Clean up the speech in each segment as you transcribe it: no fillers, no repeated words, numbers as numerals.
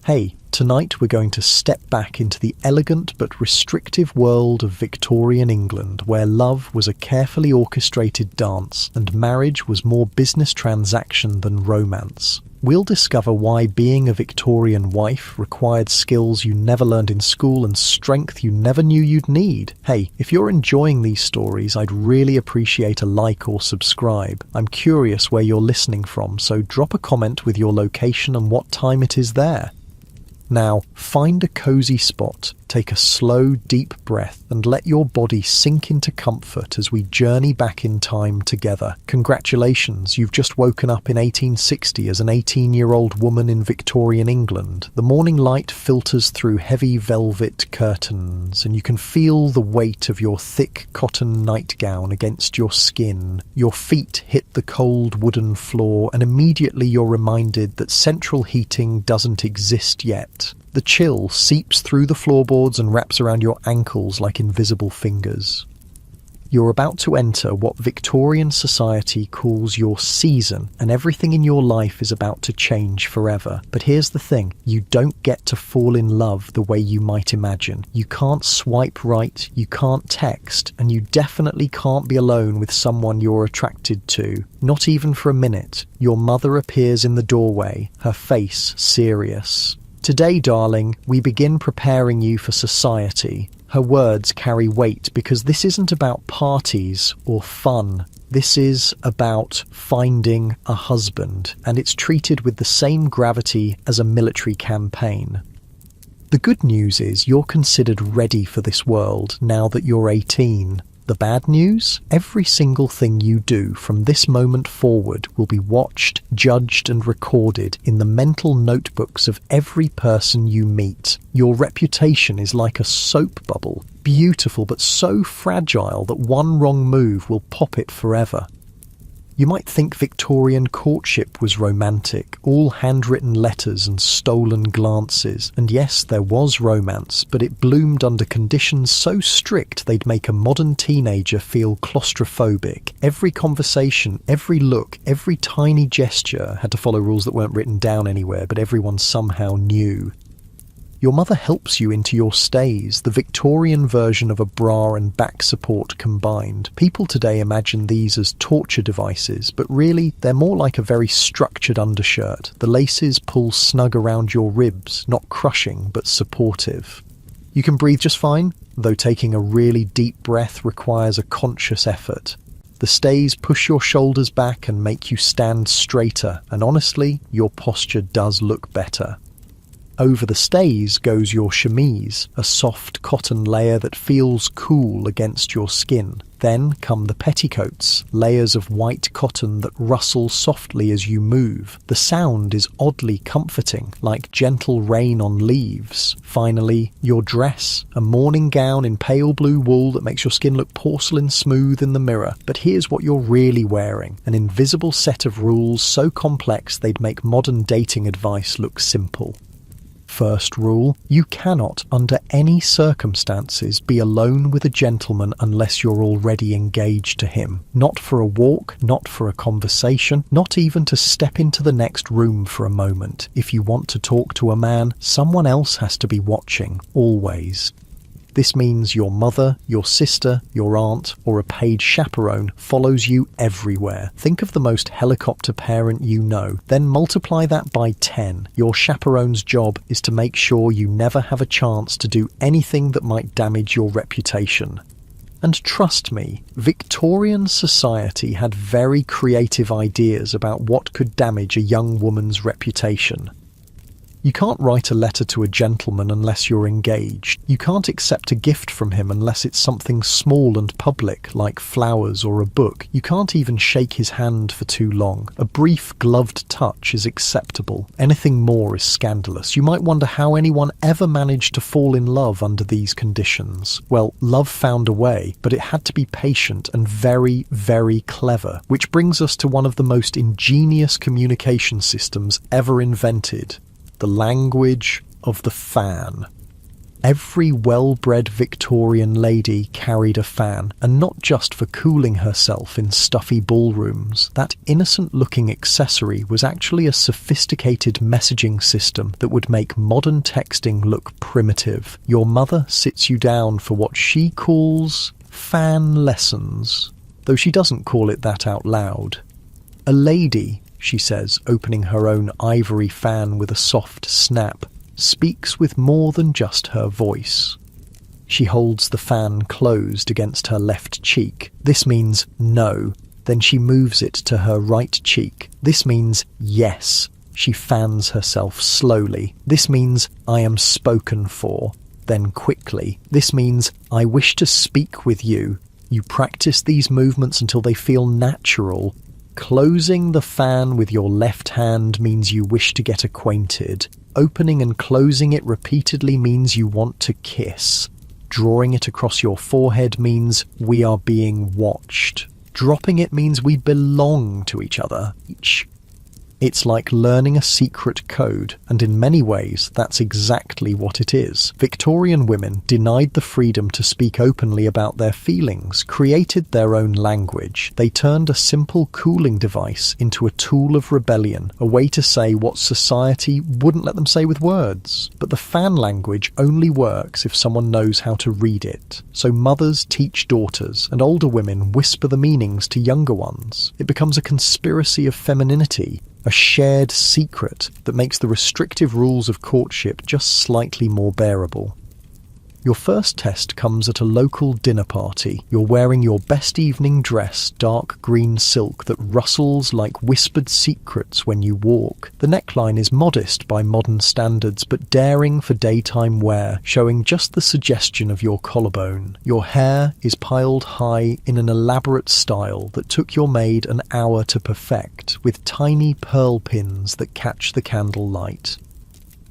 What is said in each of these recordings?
Hey, tonight we're going to step back into the elegant but restrictive world of Victorian England, where love was a carefully orchestrated dance and marriage was more business transaction than romance. We'll discover why being a Victorian wife required skills you never learned in school and strength you never knew you'd need. Hey, if you're enjoying these stories, I'd really appreciate a like or subscribe. I'm curious where you're listening from, so drop a comment with your location and what time it is there. Now, find a cozy spot, take a slow, deep breath, and let your body sink into comfort as we journey back in time together. Congratulations, you've just woken up in 1860 as an 18-year-old woman in Victorian England. The morning light filters through heavy velvet curtains, and you can feel the weight of your thick cotton nightgown against your skin. Your feet hit the cold wooden floor, and immediately you're reminded that central heating doesn't exist yet. The chill seeps through the floorboards and wraps around your ankles like invisible fingers. You're about to enter what Victorian society calls your season, and everything in your life is about to change forever. But here's the thing, you don't get to fall in love the way you might imagine. You can't swipe right, you can't text, and you definitely can't be alone with someone you're attracted to. Not even for a minute. Your mother appears in the doorway, her face serious. Today, darling, we begin preparing you for society. Her words carry weight because this isn't about parties or fun. This is about finding a husband, and it's treated with the same gravity as a military campaign. The good news is you're considered ready for this world now that you're 18. The bad news? Every single thing you do from this moment forward will be watched, judged and recorded in the mental notebooks of every person you meet. Your reputation is like a soap bubble, beautiful but so fragile that one wrong move will pop it forever. You might think Victorian courtship was romantic, all handwritten letters and stolen glances. And yes, there was romance, but it bloomed under conditions so strict they'd make a modern teenager feel claustrophobic. Every conversation, every look, every tiny gesture had to follow rules that weren't written down anywhere, but everyone somehow knew. Your mother helps you into your stays, the Victorian version of a bra and back support combined. People today imagine these as torture devices, but really they're more like a very structured undershirt. The laces pull snug around your ribs, not crushing but supportive. You can breathe just fine, though taking a really deep breath requires a conscious effort. The stays push your shoulders back and make you stand straighter, and honestly, your posture does look better. Over the stays goes your chemise, a soft cotton layer that feels cool against your skin. Then come the petticoats, layers of white cotton that rustle softly as you move. The sound is oddly comforting, like gentle rain on leaves. Finally, your dress, a morning gown in pale blue wool that makes your skin look porcelain smooth in the mirror. But here's what you're really wearing, an invisible set of rules so complex they'd make modern dating advice look simple. First rule, you cannot, under any circumstances, be alone with a gentleman unless you're already engaged to him. Not for a walk, not for a conversation, not even to step into the next room for a moment. If you want to talk to a man, someone else has to be watching, always. This means your mother, your sister, your aunt, or a paid chaperone follows you everywhere. Think of the most helicopter parent you know, then multiply that by 10. Your chaperone's job is to make sure you never have a chance to do anything that might damage your reputation. And trust me, Victorian society had very creative ideas about what could damage a young woman's reputation. You can't write a letter to a gentleman unless you're engaged. You can't accept a gift from him unless it's something small and public, like flowers or a book. You can't even shake his hand for too long. A brief gloved touch is acceptable. Anything more is scandalous. You might wonder how anyone ever managed to fall in love under these conditions. Well, love found a way, but it had to be patient and very, very clever, which brings us to one of the most ingenious communication systems ever invented. The language of the fan. Every well-bred Victorian lady carried a fan, and not just for cooling herself in stuffy ballrooms. That innocent-looking accessory was actually a sophisticated messaging system that would make modern texting look primitive. Your mother sits you down for what she calls fan lessons, though she doesn't call it that out loud. A lady, she says, opening her own ivory fan with a soft snap, speaks with more than just her voice. She holds the fan closed against her left cheek. This means no. Then she moves it to her right cheek. This means yes. She fans herself slowly. This means I am spoken for. Then quickly. This means I wish to speak with you. You practice these movements until they feel natural. Closing the fan with your left hand means you wish to get acquainted. Opening and closing it repeatedly means you want to kiss. Drawing it across your forehead means we are being watched. Dropping it means we belong to each other. It's like learning a secret code, and in many ways, that's exactly what it is. Victorian women denied the freedom to speak openly about their feelings, created their own language. They turned a simple cooling device into a tool of rebellion, a way to say what society wouldn't let them say with words. But the fan language only works if someone knows how to read it. So mothers teach daughters, and older women whisper the meanings to younger ones. It becomes a conspiracy of femininity, a shared secret that makes the restrictive rules of courtship just slightly more bearable. Your first test comes at a local dinner party. You're wearing your best evening dress, dark green silk that rustles like whispered secrets when you walk. The neckline is modest by modern standards, but daring for daytime wear, showing just the suggestion of your collarbone. Your hair is piled high in an elaborate style that took your maid an hour to perfect, with tiny pearl pins that catch the candle light.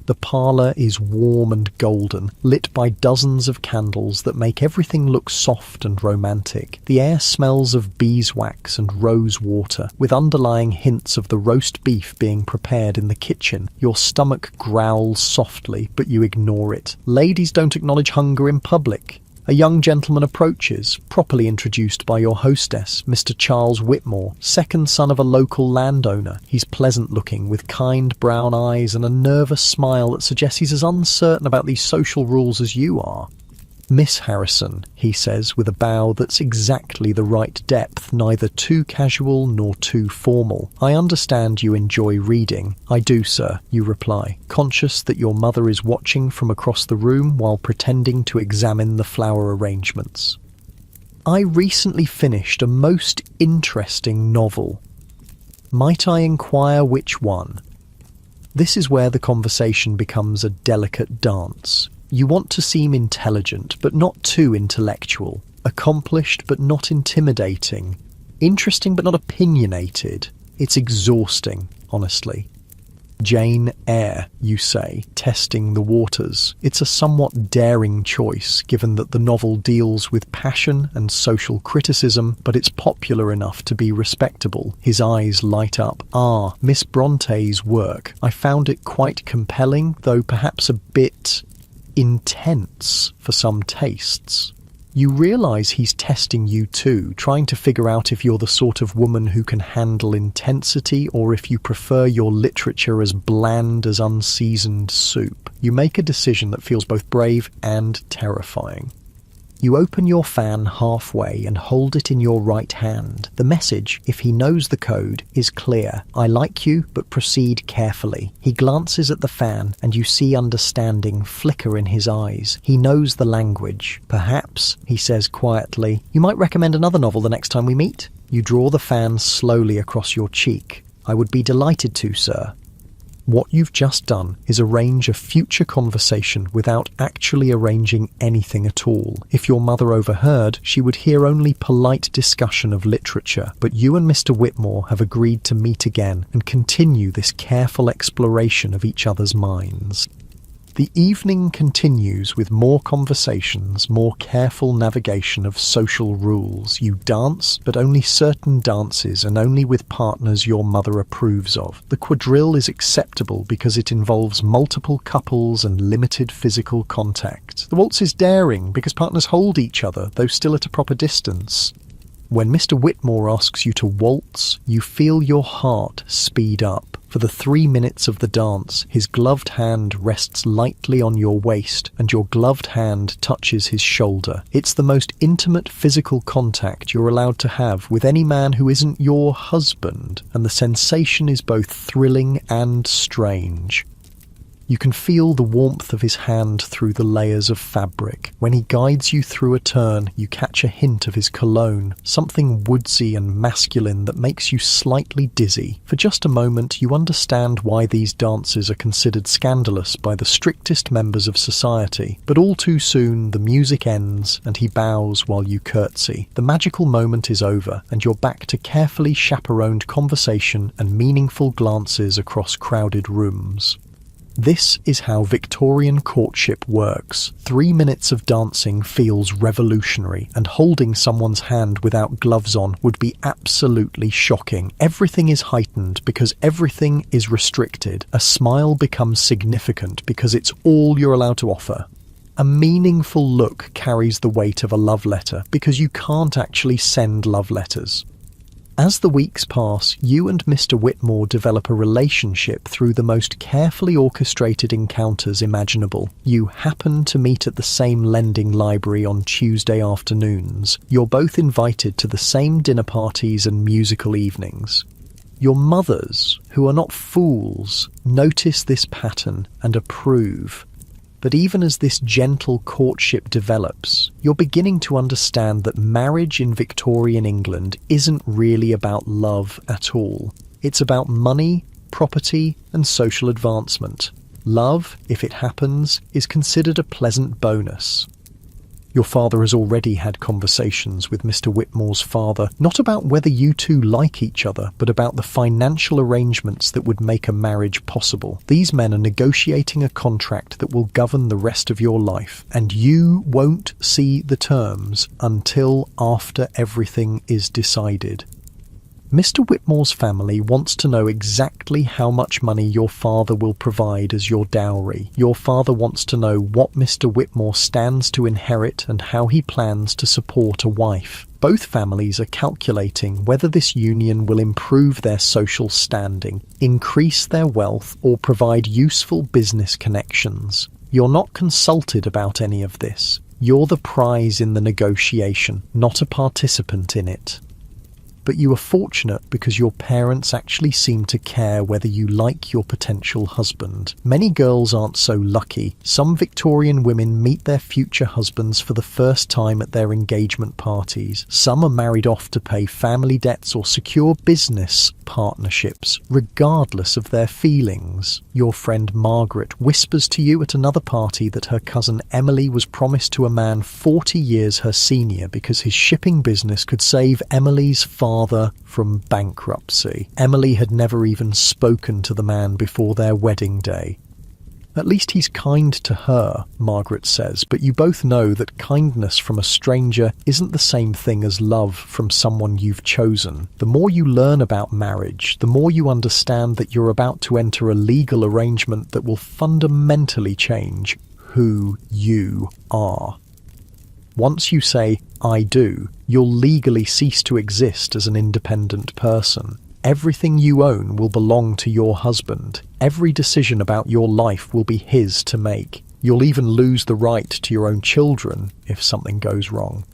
The parlour is warm and golden, lit by dozens of candles that make everything look soft and romantic. The air smells of beeswax and rose water, with underlying hints of the roast beef being prepared in the kitchen. Your stomach growls softly, but you ignore it. Ladies don't acknowledge hunger in public. A young gentleman approaches, properly introduced by your hostess, Mr. Charles Whitmore, second son of a local landowner. He's pleasant-looking, with kind brown eyes and a nervous smile that suggests he's as uncertain about these social rules as you are. Miss Harrison, he says with a bow that's exactly the right depth, neither too casual nor too formal. I understand you enjoy reading. I do, sir, you reply, conscious that your mother is watching from across the room while pretending to examine the flower arrangements. I recently finished a most interesting novel. Might I inquire which one? This is where the conversation becomes a delicate dance. You want to seem intelligent, but not too intellectual. Accomplished, but not intimidating. Interesting, but not opinionated. It's exhausting, honestly. Jane Eyre, you say, testing the waters. It's a somewhat daring choice, given that the novel deals with passion and social criticism, but it's popular enough to be respectable. His eyes light up. Ah, Miss Bronte's work. I found it quite compelling, though perhaps a bit intense for some tastes. You realise he's testing you too, trying to figure out if you're the sort of woman who can handle intensity or if you prefer your literature as bland as unseasoned soup. You make a decision that feels both brave and terrifying. You open your fan halfway and hold it in your right hand. The message, if he knows the code, is clear. I like you, but proceed carefully. He glances at the fan, and you see understanding flicker in his eyes. He knows the language. Perhaps, he says quietly, you might recommend another novel the next time we meet? You draw the fan slowly across your cheek. I would be delighted to, sir. What you've just done is arrange a future conversation without actually arranging anything at all. If your mother overheard, she would hear only polite discussion of literature, but you and Mr. Whitmore have agreed to meet again and continue this careful exploration of each other's minds. The evening continues with more conversations, more careful navigation of social rules. You dance, but only certain dances and only with partners your mother approves of. The quadrille is acceptable because it involves multiple couples and limited physical contact. The waltz is daring because partners hold each other, though still at a proper distance. When Mr. Whitmore asks you to waltz, you feel your heart speed up. For the 3 minutes of the dance, his gloved hand rests lightly on your waist and your gloved hand touches his shoulder. It's the most intimate physical contact you're allowed to have with any man who isn't your husband, and the sensation is both thrilling and strange. You can feel the warmth of his hand through the layers of fabric. When he guides you through a turn, you catch a hint of his cologne, something woodsy and masculine that makes you slightly dizzy. For just a moment, you understand why these dances are considered scandalous by the strictest members of society. But all too soon, the music ends and he bows while you curtsy. The magical moment is over, and you're back to carefully chaperoned conversation and meaningful glances across crowded rooms. This is how Victorian courtship works. 3 minutes of dancing feels revolutionary, and holding someone's hand without gloves on would be absolutely shocking. Everything is heightened because everything is restricted. A smile becomes significant because it's all you're allowed to offer. A meaningful look carries the weight of a love letter because you can't actually send love letters. As the weeks pass, you and Mr. Whitmore develop a relationship through the most carefully orchestrated encounters imaginable. You happen to meet at the same lending library on Tuesday afternoons. You're both invited to the same dinner parties and musical evenings. Your mothers, who are not fools, notice this pattern and approve. But even as this gentle courtship develops, you're beginning to understand that marriage in Victorian England isn't really about love at all. It's about money, property, and social advancement. Love, if it happens, is considered a pleasant bonus. Your father has already had conversations with Mr. Whitmore's father, not about whether you two like each other, but about the financial arrangements that would make a marriage possible. These men are negotiating a contract that will govern the rest of your life, and you won't see the terms until after everything is decided. Mr. Whitmore's family wants to know exactly how much money your father will provide as your dowry. Your father wants to know what Mr. Whitmore stands to inherit and how he plans to support a wife. Both families are calculating whether this union will improve their social standing, increase their wealth, or provide useful business connections. You're not consulted about any of this. You're the prize in the negotiation, not a participant in it. But you are fortunate because your parents actually seem to care whether you like your potential husband. Many girls aren't so lucky. Some Victorian women meet their future husbands for the first time at their engagement parties. Some are married off to pay family debts or secure business partnerships, regardless of their feelings. Your friend Margaret whispers to you at another party that her cousin Emily was promised to a man 40 years her senior because his shipping business could save Emily's father from bankruptcy. Emily had never even spoken to the man before their wedding day. At least he's kind to her, Margaret says, but you both know that kindness from a stranger isn't the same thing as love from someone you've chosen. The more you learn about marriage, the more you understand that you're about to enter a legal arrangement that will fundamentally change who you are. Once you say, "I do," you'll legally cease to exist as an independent person. Everything you own will belong to your husband. Every decision about your life will be his to make. You'll even lose the right to your own children if something goes wrong.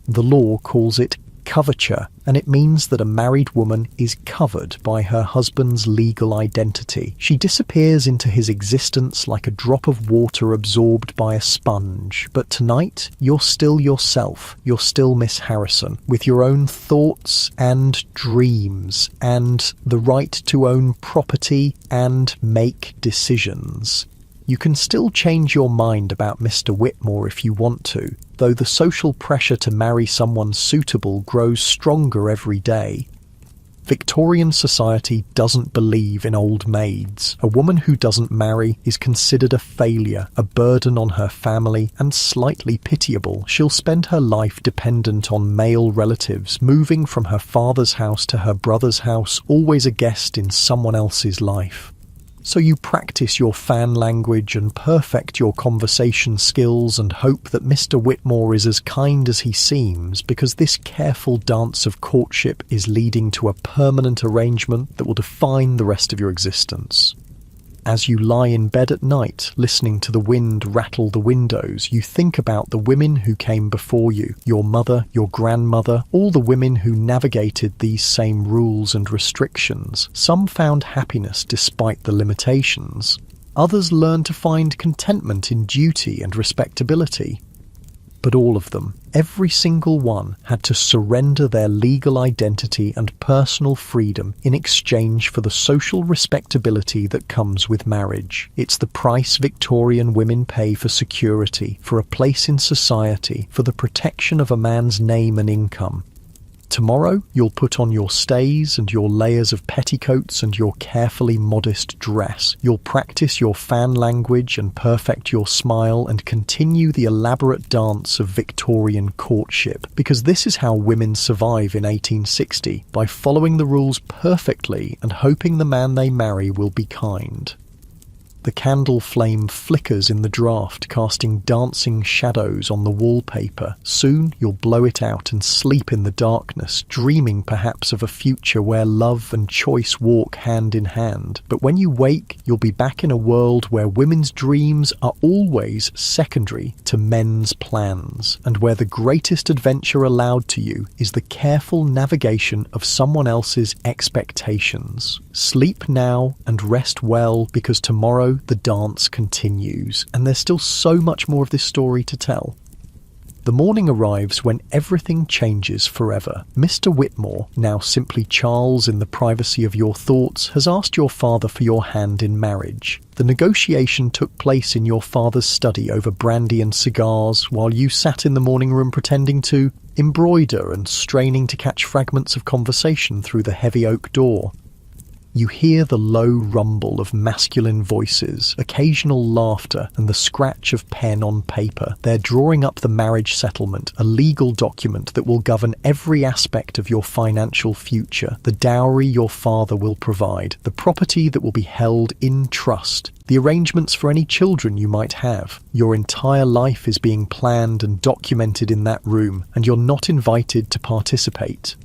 The law calls it coverture, and it means that a married woman is covered by her husband's legal identity. She disappears into his existence like a drop of water absorbed by a sponge. But tonight, you're still yourself. You're still Miss Harrison, with your own thoughts and dreams, and the right to own property and make decisions. You can still change your mind about Mr. Whitmore if you want to, though the social pressure to marry someone suitable grows stronger every day. Victorian society doesn't believe in old maids. A woman who doesn't marry is considered a failure, a burden on her family, and slightly pitiable. She'll spend her life dependent on male relatives, moving from her father's house to her brother's house, always a guest in someone else's life. So you practice your fan language and perfect your conversation skills and hope that Mr. Whitmore is as kind as he seems, because this careful dance of courtship is leading to a permanent arrangement that will define the rest of your existence. As you lie in bed at night, listening to the wind rattle the windows, you think about the women who came before you, your mother, your grandmother, all the women who navigated these same rules and restrictions. Some found happiness despite the limitations. Others learned to find contentment in duty and respectability. But all of them, every single one, had to surrender their legal identity and personal freedom in exchange for the social respectability that comes with marriage. It's the price Victorian women pay for security, for a place in society, for the protection of a man's name and income. Tomorrow, you'll put on your stays and your layers of petticoats and your carefully modest dress. You'll practice your fan language and perfect your smile and continue the elaborate dance of Victorian courtship, because this is how women survive in 1860, by following the rules perfectly and hoping the man they marry will be kind. The candle flame flickers in the draught, casting dancing shadows on the wallpaper. Soon you'll blow it out and sleep in the darkness, dreaming perhaps of a future where love and choice walk hand in hand. But when you wake, you'll be back in a world where women's dreams are always secondary to men's plans, and where the greatest adventure allowed to you is the careful navigation of someone else's expectations. Sleep now and rest well, because tomorrow the dance continues, and there's still so much more of this story to tell. The morning arrives when everything changes forever. Mr. Whitmore, now simply Charles in the privacy of your thoughts, has asked your father for your hand in marriage. The negotiation took place in your father's study over brandy and cigars, while you sat in the morning room pretending to embroider and straining to catch fragments of conversation through the heavy oak door. You hear the low rumble of masculine voices, occasional laughter, and the scratch of pen on paper. They're drawing up the marriage settlement, a legal document that will govern every aspect of your financial future, the dowry your father will provide, the property that will be held in trust, the arrangements for any children you might have. Your entire life is being planned and documented in that room, and you're not invited to participate.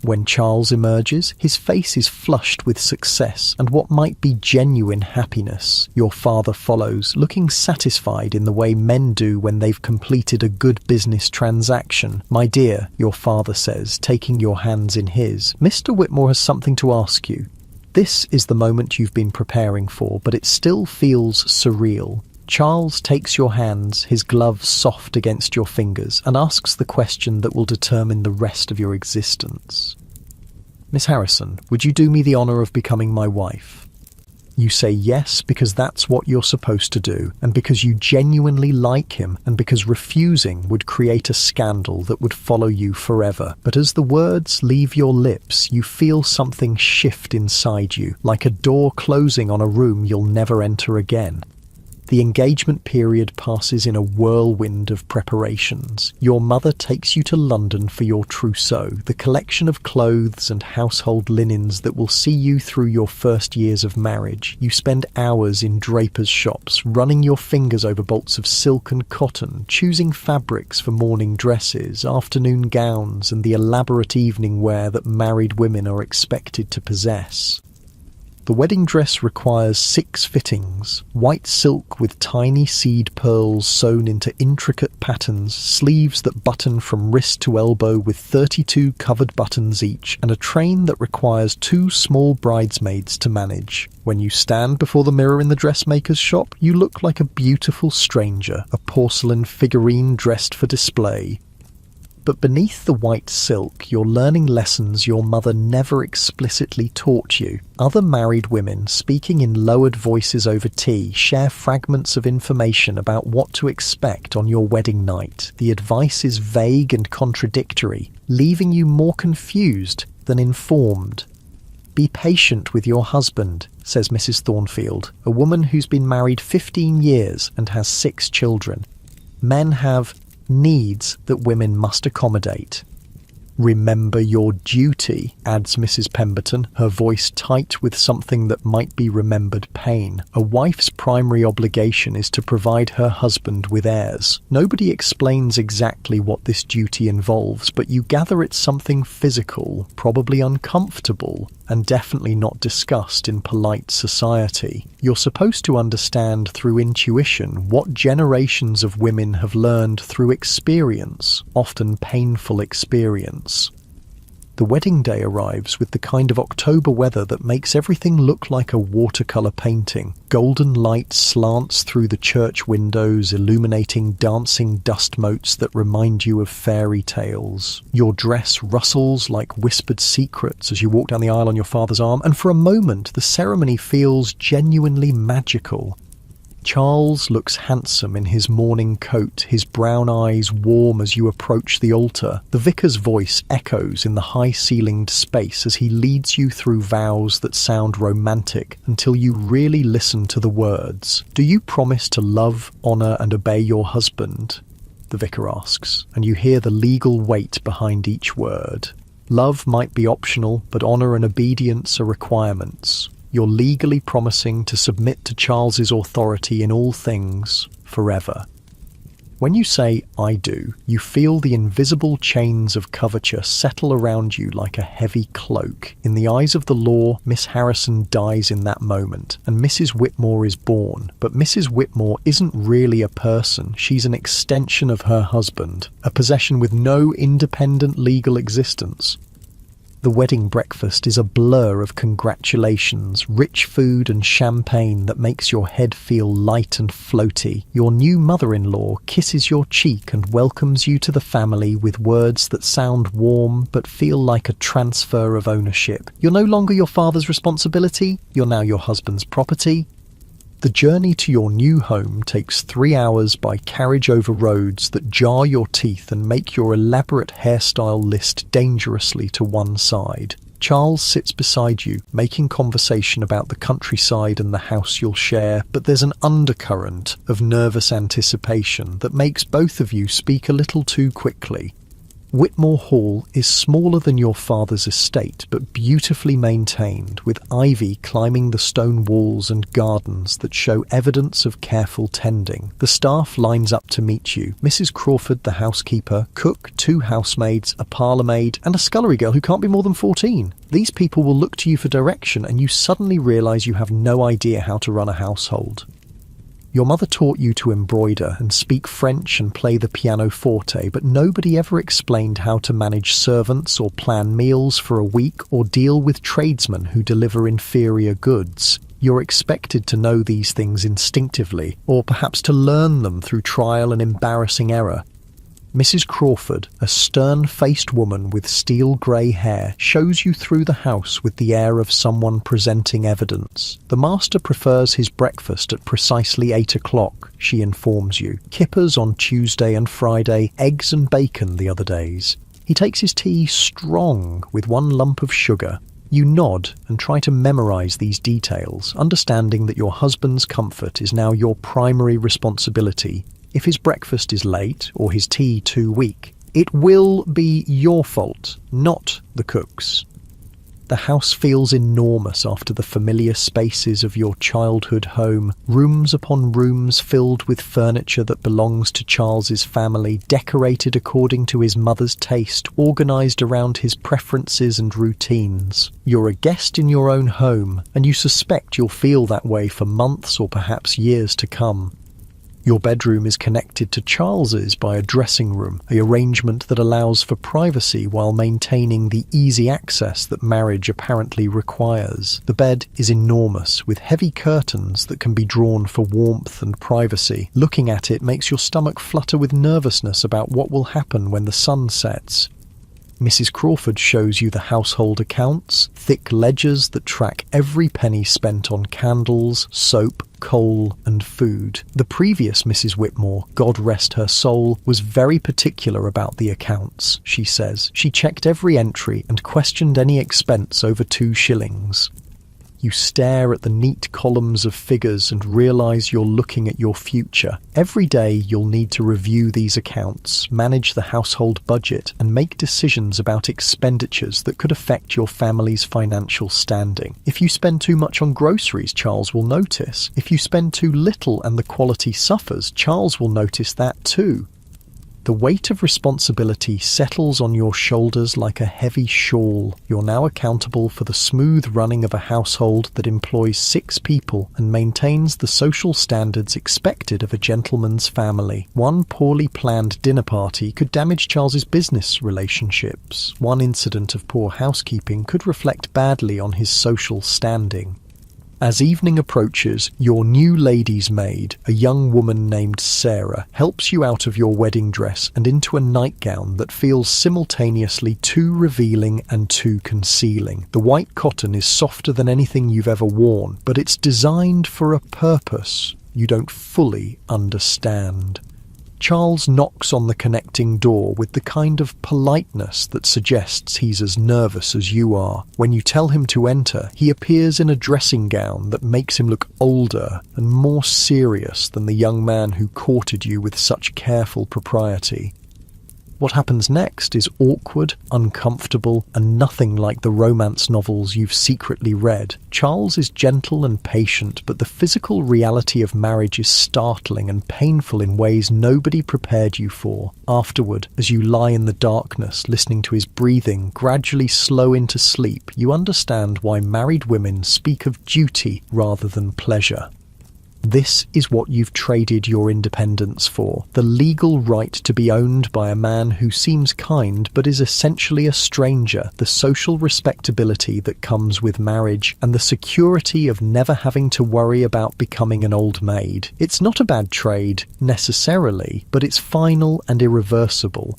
When Charles emerges, his face is flushed with success and what might be genuine happiness. Your father follows, looking satisfied in the way men do when they've completed a good business transaction. "My dear," your father says, taking your hands in his, "Mr. Whitmore has something to ask you." This is the moment you've been preparing for, but it still feels surreal. Charles takes your hands, his gloves soft against your fingers, and asks the question that will determine the rest of your existence. "Miss Harrison, would you do me the honour of becoming my wife?" You say yes because that's what you're supposed to do, and because you genuinely like him, and because refusing would create a scandal that would follow you forever. But as the words leave your lips, you feel something shift inside you, like a door closing on a room you'll never enter again. The engagement period passes in a whirlwind of preparations. Your mother takes you to London for your trousseau, the collection of clothes and household linens that will see you through your first years of marriage. You spend hours in drapers' shops, running your fingers over bolts of silk and cotton, choosing fabrics for morning dresses, afternoon gowns, and the elaborate evening wear that married women are expected to possess. The wedding dress requires 6 fittings: white silk with tiny seed pearls sewn into intricate patterns, sleeves that button from wrist to elbow with 32 covered buttons each, and a train that requires 2 small bridesmaids to manage. When you stand before the mirror in the dressmaker's shop, you look like a beautiful stranger, a porcelain figurine dressed for display. But beneath the white silk, you're learning lessons your mother never explicitly taught you. Other married women, speaking in lowered voices over tea, share fragments of information about what to expect on your wedding night. The advice is vague and contradictory, leaving you more confused than informed. Be patient with your husband, says Mrs. Thornfield, a woman who's been married 15 years and has 6 children. Men have needs that women must accommodate. Remember your duty, adds Mrs. Pemberton, her voice tight with something that might be remembered pain. A wife's primary obligation is to provide her husband with heirs. Nobody explains exactly what this duty involves, but you gather it's something physical, probably uncomfortable, and definitely not discussed in polite society. You're supposed to understand through intuition what generations of women have learned through experience, often painful experience. The wedding day arrives with the kind of October weather that makes everything look like a watercolour painting. Golden light slants through the church windows, illuminating dancing dust motes that remind you of fairy tales. Your dress rustles like whispered secrets as you walk down the aisle on your father's arm, and for a moment the ceremony feels genuinely magical. Charles looks handsome in his morning coat, his brown eyes warm as you approach the altar. The vicar's voice echoes in the high-ceilinged space as he leads you through vows that sound romantic until you really listen to the words. Do you promise to love, honour and obey your husband? The vicar asks, and you hear the legal weight behind each word. Love might be optional, but honour and obedience are requirements. You're legally promising to submit to Charles's authority in all things, forever. When you say, "I do," you feel the invisible chains of coverture settle around you like a heavy cloak. In the eyes of the law, Miss Harrison dies in that moment, and Mrs. Whitmore is born. But Mrs. Whitmore isn't really a person. She's an extension of her husband, a possession with no independent legal existence. The wedding breakfast is a blur of congratulations, rich food and champagne that makes your head feel light and floaty. Your new mother-in-law kisses your cheek and welcomes you to the family with words that sound warm but feel like a transfer of ownership. You're no longer your father's responsibility, you're now your husband's property. The journey to your new home takes 3 hours by carriage over roads that jar your teeth and make your elaborate hairstyle list dangerously to one side. Charles sits beside you, making conversation about the countryside and the house you'll share, but there's an undercurrent of nervous anticipation that makes both of you speak a little too quickly. Whitmore Hall is smaller than your father's estate, but beautifully maintained, with ivy climbing the stone walls and gardens that show evidence of careful tending. The staff lines up to meet you. Mrs. Crawford, the housekeeper, cook, 2 housemaids, a parlourmaid, and a scullery girl who can't be more than 14. These people will look to you for direction, and you suddenly realise you have no idea how to run a household. Your mother taught you to embroider and speak French and play the pianoforte, but nobody ever explained how to manage servants or plan meals for a week or deal with tradesmen who deliver inferior goods. You're expected to know these things instinctively, or perhaps to learn them through trial and embarrassing error. Mrs. Crawford, a stern-faced woman with steel grey hair, shows you through the house with the air of someone presenting evidence. The master prefers his breakfast at precisely 8 o'clock, she informs you. Kippers on Tuesday and Friday, eggs and bacon the other days. He takes his tea strong with 1 lump of sugar. You nod and try to memorise these details, understanding that your husband's comfort is now your primary responsibility. If his breakfast is late or his tea too weak, it will be your fault, not the cook's. The house feels enormous after the familiar spaces of your childhood home, rooms upon rooms filled with furniture that belongs to Charles's family, decorated according to his mother's taste, organised around his preferences and routines. You're a guest in your own home, and you suspect you'll feel that way for months or perhaps years to come. Your bedroom is connected to Charles's by a dressing room, an arrangement that allows for privacy while maintaining the easy access that marriage apparently requires. The bed is enormous, with heavy curtains that can be drawn for warmth and privacy. Looking at it makes your stomach flutter with nervousness about what will happen when the sun sets. Mrs. Crawford shows you the household accounts, thick ledgers that track every penny spent on candles, soap, coal and food. The previous Mrs. Whitmore, God rest her soul, was very particular about the accounts, she says. She checked every entry and questioned any expense over 2 shillings. You stare at the neat columns of figures and realise you're looking at your future. Every day you'll need to review these accounts, manage the household budget, and make decisions about expenditures that could affect your family's financial standing. If you spend too much on groceries, Charles will notice. If you spend too little and the quality suffers, Charles will notice that too. The weight of responsibility settles on your shoulders like a heavy shawl. You're now accountable for the smooth running of a household that employs 6 people and maintains the social standards expected of a gentleman's family. One poorly planned dinner party could damage Charles's business relationships. One incident of poor housekeeping could reflect badly on his social standing. As evening approaches, your new lady's maid, a young woman named Sarah, helps you out of your wedding dress and into a nightgown that feels simultaneously too revealing and too concealing. The white cotton is softer than anything you've ever worn, but it's designed for a purpose you don't fully understand. Charles knocks on the connecting door with the kind of politeness that suggests he's as nervous as you are. When you tell him to enter, he appears in a dressing gown that makes him look older and more serious than the young man who courted you with such careful propriety. What happens next is awkward, uncomfortable, and nothing like the romance novels you've secretly read. Charles is gentle and patient, but the physical reality of marriage is startling and painful in ways nobody prepared you for. Afterward, as you lie in the darkness, listening to his breathing gradually slow into sleep, you understand why married women speak of duty rather than pleasure. This is what you've traded your independence for, the legal right to be owned by a man who seems kind but is essentially a stranger, the social respectability that comes with marriage, and the security of never having to worry about becoming an old maid. It's not a bad trade, necessarily, but it's final and irreversible.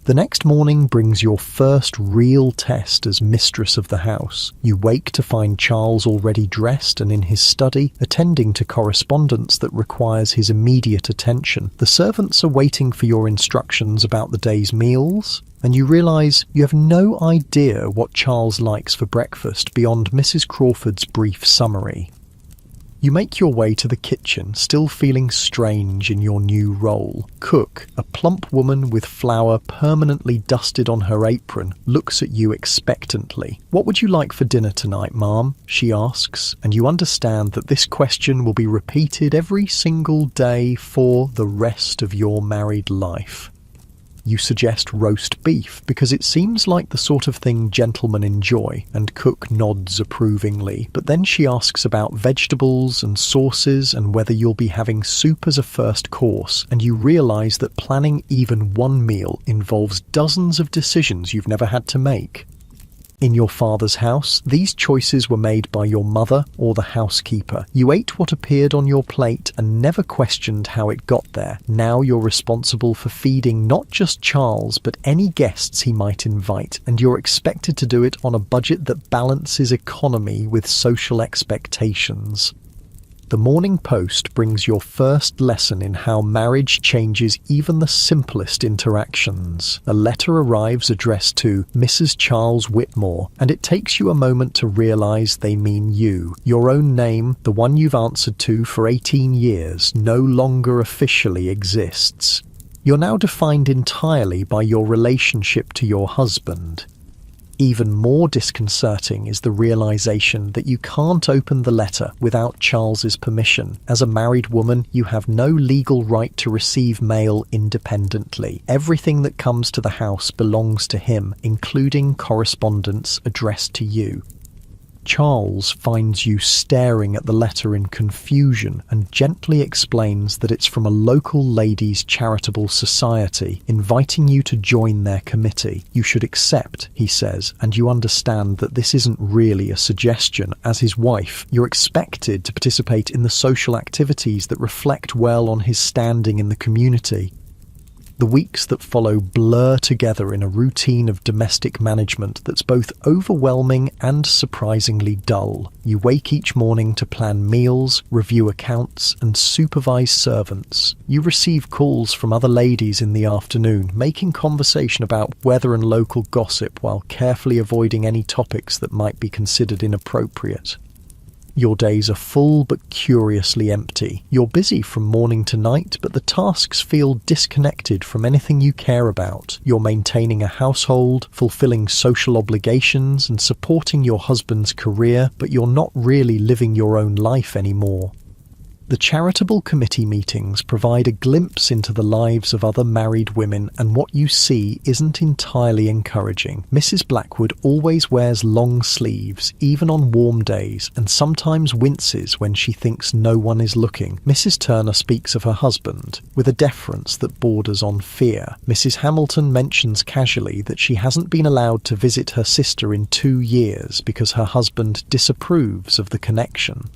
The next morning brings your first real test as mistress of the house. You wake to find Charles already dressed and in his study, attending to correspondence that requires his immediate attention. The servants are waiting for your instructions about the day's meals, and you realise you have no idea what Charles likes for breakfast beyond Mrs. Crawford's brief summary. You make your way to the kitchen, still feeling strange in your new role. Cook, a plump woman with flour permanently dusted on her apron, looks at you expectantly. "What would you like for dinner tonight, ma'am?" she asks, and you understand that this question will be repeated every single day for the rest of your married life. You suggest roast beef because it seems like the sort of thing gentlemen enjoy, and Cook nods approvingly. But then she asks about vegetables and sauces and whether you'll be having soup as a first course, and you realise that planning even one meal involves dozens of decisions you've never had to make. In your father's house, these choices were made by your mother or the housekeeper. You ate what appeared on your plate and never questioned how it got there. Now you're responsible for feeding not just Charles, but any guests he might invite, and you're expected to do it on a budget that balances economy with social expectations. The Morning Post brings your first lesson in how marriage changes even the simplest interactions. A letter arrives addressed to Mrs. Charles Whitmore, and it takes you a moment to realise they mean you. Your own name, the one you've answered to for 18 years, no longer officially exists. You're now defined entirely by your relationship to your husband. Even more disconcerting is the realization that you can't open the letter without Charles's permission. As a married woman, you have no legal right to receive mail independently. Everything that comes to the house belongs to him, including correspondence addressed to you. Charles finds you staring at the letter in confusion and gently explains that it's from a local ladies' charitable society, inviting you to join their committee. You should accept, he says, and you understand that this isn't really a suggestion. As his wife, you're expected to participate in the social activities that reflect well on his standing in the community. The weeks that follow blur together in a routine of domestic management that's both overwhelming and surprisingly dull. You wake each morning to plan meals, review accounts, and supervise servants. You receive calls from other ladies in the afternoon, making conversation about weather and local gossip while carefully avoiding any topics that might be considered inappropriate. Your days are full but curiously empty. You're busy from morning to night, but the tasks feel disconnected from anything you care about. You're maintaining a household, fulfilling social obligations, and supporting your husband's career, but you're not really living your own life anymore. The charitable committee meetings provide a glimpse into the lives of other married women, and what you see isn't entirely encouraging. Mrs. Blackwood always wears long sleeves, even on warm days, and sometimes winces when she thinks no one is looking. Mrs. Turner speaks of her husband with a deference that borders on fear. Mrs. Hamilton mentions casually that she hasn't been allowed to visit her sister in 2 years because her husband disapproves of the connection.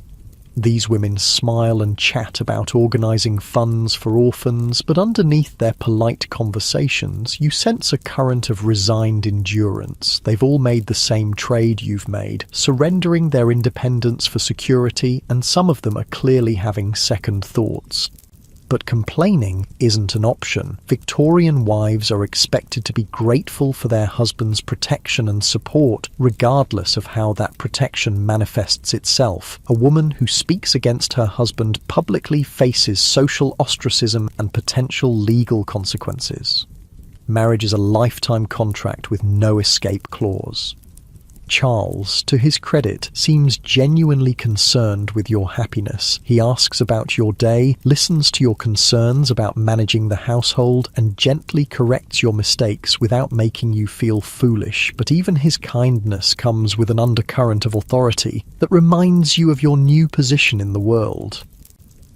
These women smile and chat about organising funds for orphans, but underneath their polite conversations, you sense a current of resigned endurance. They've all made the same trade you've made, surrendering their independence for security, and some of them are clearly having second thoughts. But complaining isn't an option. Victorian wives are expected to be grateful for their husband's protection and support, regardless of how that protection manifests itself. A woman who speaks against her husband publicly faces social ostracism and potential legal consequences. Marriage is a lifetime contract with no escape clause. Charles, to his credit, seems genuinely concerned with your happiness. He asks about your day, listens to your concerns about managing the household, and gently corrects your mistakes without making you feel foolish. But even his kindness comes with an undercurrent of authority that reminds you of your new position in the world.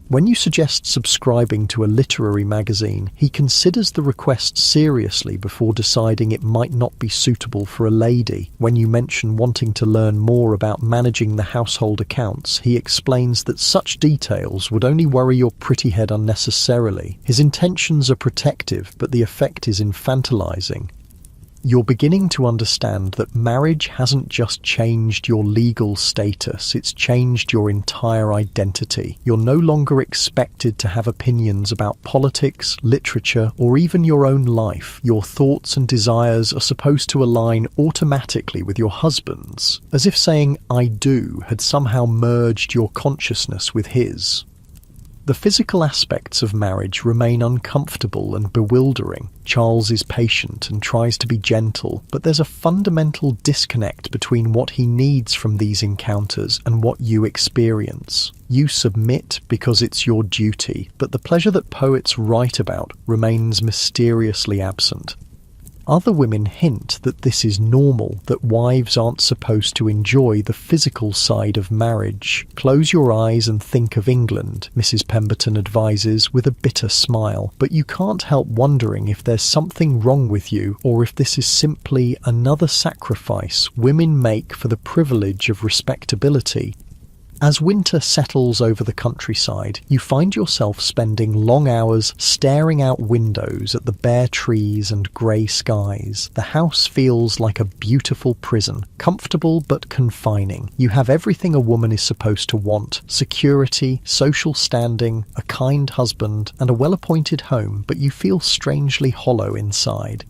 When you suggest subscribing to a literary magazine, he considers the request seriously before deciding it might not be suitable for a lady. When you mention wanting to learn more about managing the household accounts, he explains that such details would only worry your pretty head unnecessarily. His intentions are protective, but the effect is infantilizing. You're beginning to understand that marriage hasn't just changed your legal status, it's changed your entire identity. You're no longer expected to have opinions about politics, literature, or even your own life. Your thoughts and desires are supposed to align automatically with your husband's, as if saying "I do" had somehow merged your consciousness with his. The physical aspects of marriage remain uncomfortable and bewildering. Charles is patient and tries to be gentle, but there's a fundamental disconnect between what he needs from these encounters and what you experience. You submit because it's your duty, but the pleasure that poets write about remains mysteriously absent. Other women hint that this is normal, that wives aren't supposed to enjoy the physical side of marriage. Close your eyes and think of England, Mrs. Pemberton advises with a bitter smile, but you can't help wondering if there's something wrong with you, or if this is simply another sacrifice women make for the privilege of respectability. As winter settles over the countryside, you find yourself spending long hours staring out windows at the bare trees and grey skies. The house feels like a beautiful prison, comfortable but confining. You have everything a woman is supposed to want: security, social standing, a kind husband, and a well-appointed home, but you feel strangely hollow inside.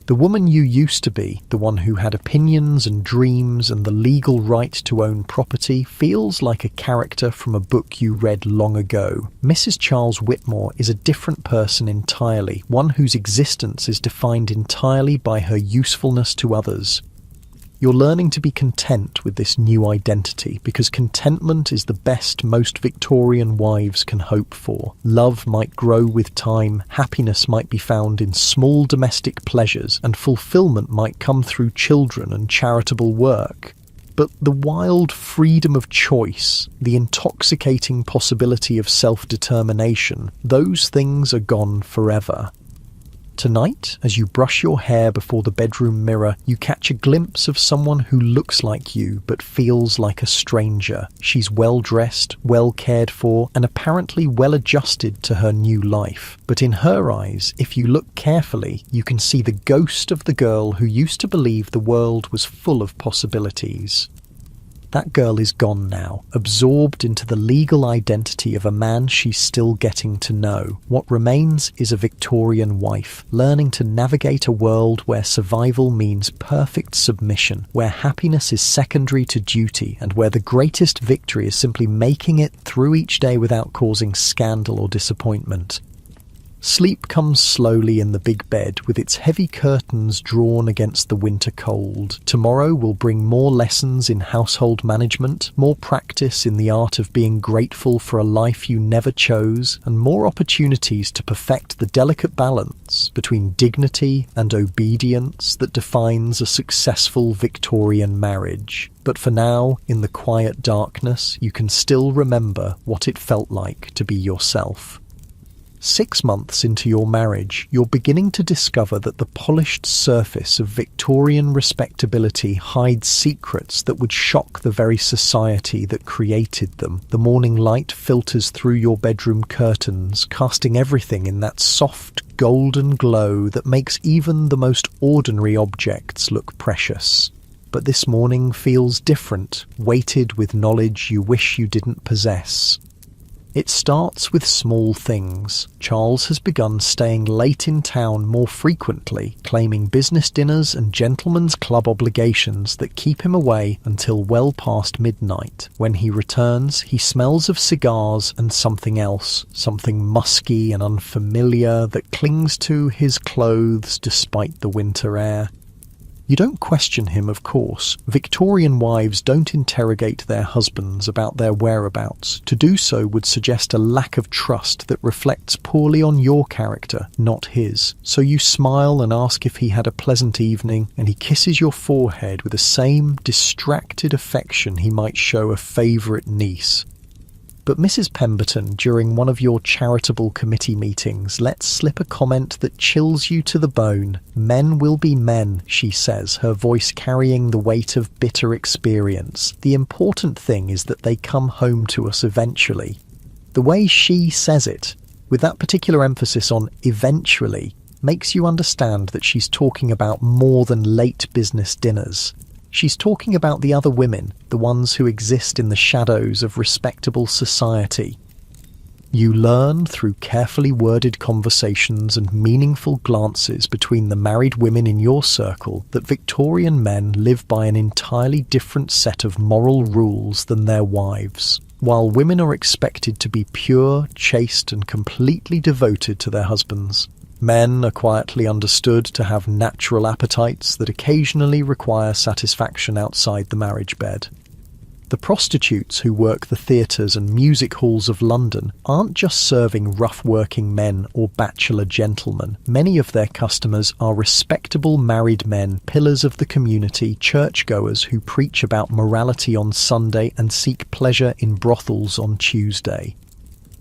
The woman you used to be, the one who had opinions and dreams and the legal right to own property, feels like a character from a book you read long ago. Mrs. Charles Whitmore is a different person entirely, one whose existence is defined entirely by her usefulness to others. You're learning to be content with this new identity, because contentment is the best most Victorian wives can hope for. Love might grow with time, happiness might be found in small domestic pleasures, and fulfillment might come through children and charitable work. But the wild freedom of choice, the intoxicating possibility of self-determination, those things are gone forever. Tonight, as you brush your hair before the bedroom mirror, you catch a glimpse of someone who looks like you but feels like a stranger. She's well-dressed, well cared for, and apparently well-adjusted to her new life. But in her eyes, if you look carefully, you can see the ghost of the girl who used to believe the world was full of possibilities. That girl is gone now, absorbed into the legal identity of a man she's still getting to know. What remains is a Victorian wife, learning to navigate a world where survival means perfect submission, where happiness is secondary to duty, and where the greatest victory is simply making it through each day without causing scandal or disappointment. Sleep comes slowly in the big bed, with its heavy curtains drawn against the winter cold. Tomorrow will bring more lessons in household management, more practice in the art of being grateful for a life you never chose, and more opportunities to perfect the delicate balance between dignity and obedience that defines a successful Victorian marriage. But for now, in the quiet darkness, you can still remember what it felt like to be yourself. 6 months into your marriage, you're beginning to discover that the polished surface of Victorian respectability hides secrets that would shock the very society that created them. The morning light filters through your bedroom curtains, casting everything in that soft, golden glow that makes even the most ordinary objects look precious. But this morning feels different, weighted with knowledge you wish you didn't possess. It starts with small things. Charles has begun staying late in town more frequently, claiming business dinners and gentlemen's club obligations that keep him away until well past midnight. When he returns, he smells of cigars and something else, something musky and unfamiliar that clings to his clothes despite the winter air. You don't question him, of course. Victorian wives don't interrogate their husbands about their whereabouts. To do so would suggest a lack of trust that reflects poorly on your character, not his. So you smile and ask if he had a pleasant evening, and he kisses your forehead with the same distracted affection he might show a favourite niece. But Mrs. Pemberton, during one of your charitable committee meetings, lets slip a comment that chills you to the bone. Men will be men, she says, her voice carrying the weight of bitter experience. The important thing is that they come home to us eventually. The way she says it, with that particular emphasis on eventually, makes you understand that she's talking about more than late business dinners. She's talking about the other women, the ones who exist in the shadows of respectable society. You learn through carefully worded conversations and meaningful glances between the married women in your circle that Victorian men live by an entirely different set of moral rules than their wives. While women are expected to be pure, chaste, and completely devoted to their husbands, men are quietly understood to have natural appetites that occasionally require satisfaction outside the marriage bed. The prostitutes who work the theatres and music halls of London aren't just serving rough-working men or bachelor gentlemen. Many of their customers are respectable married men, pillars of the community, churchgoers who preach about morality on Sunday and seek pleasure in brothels on Tuesday.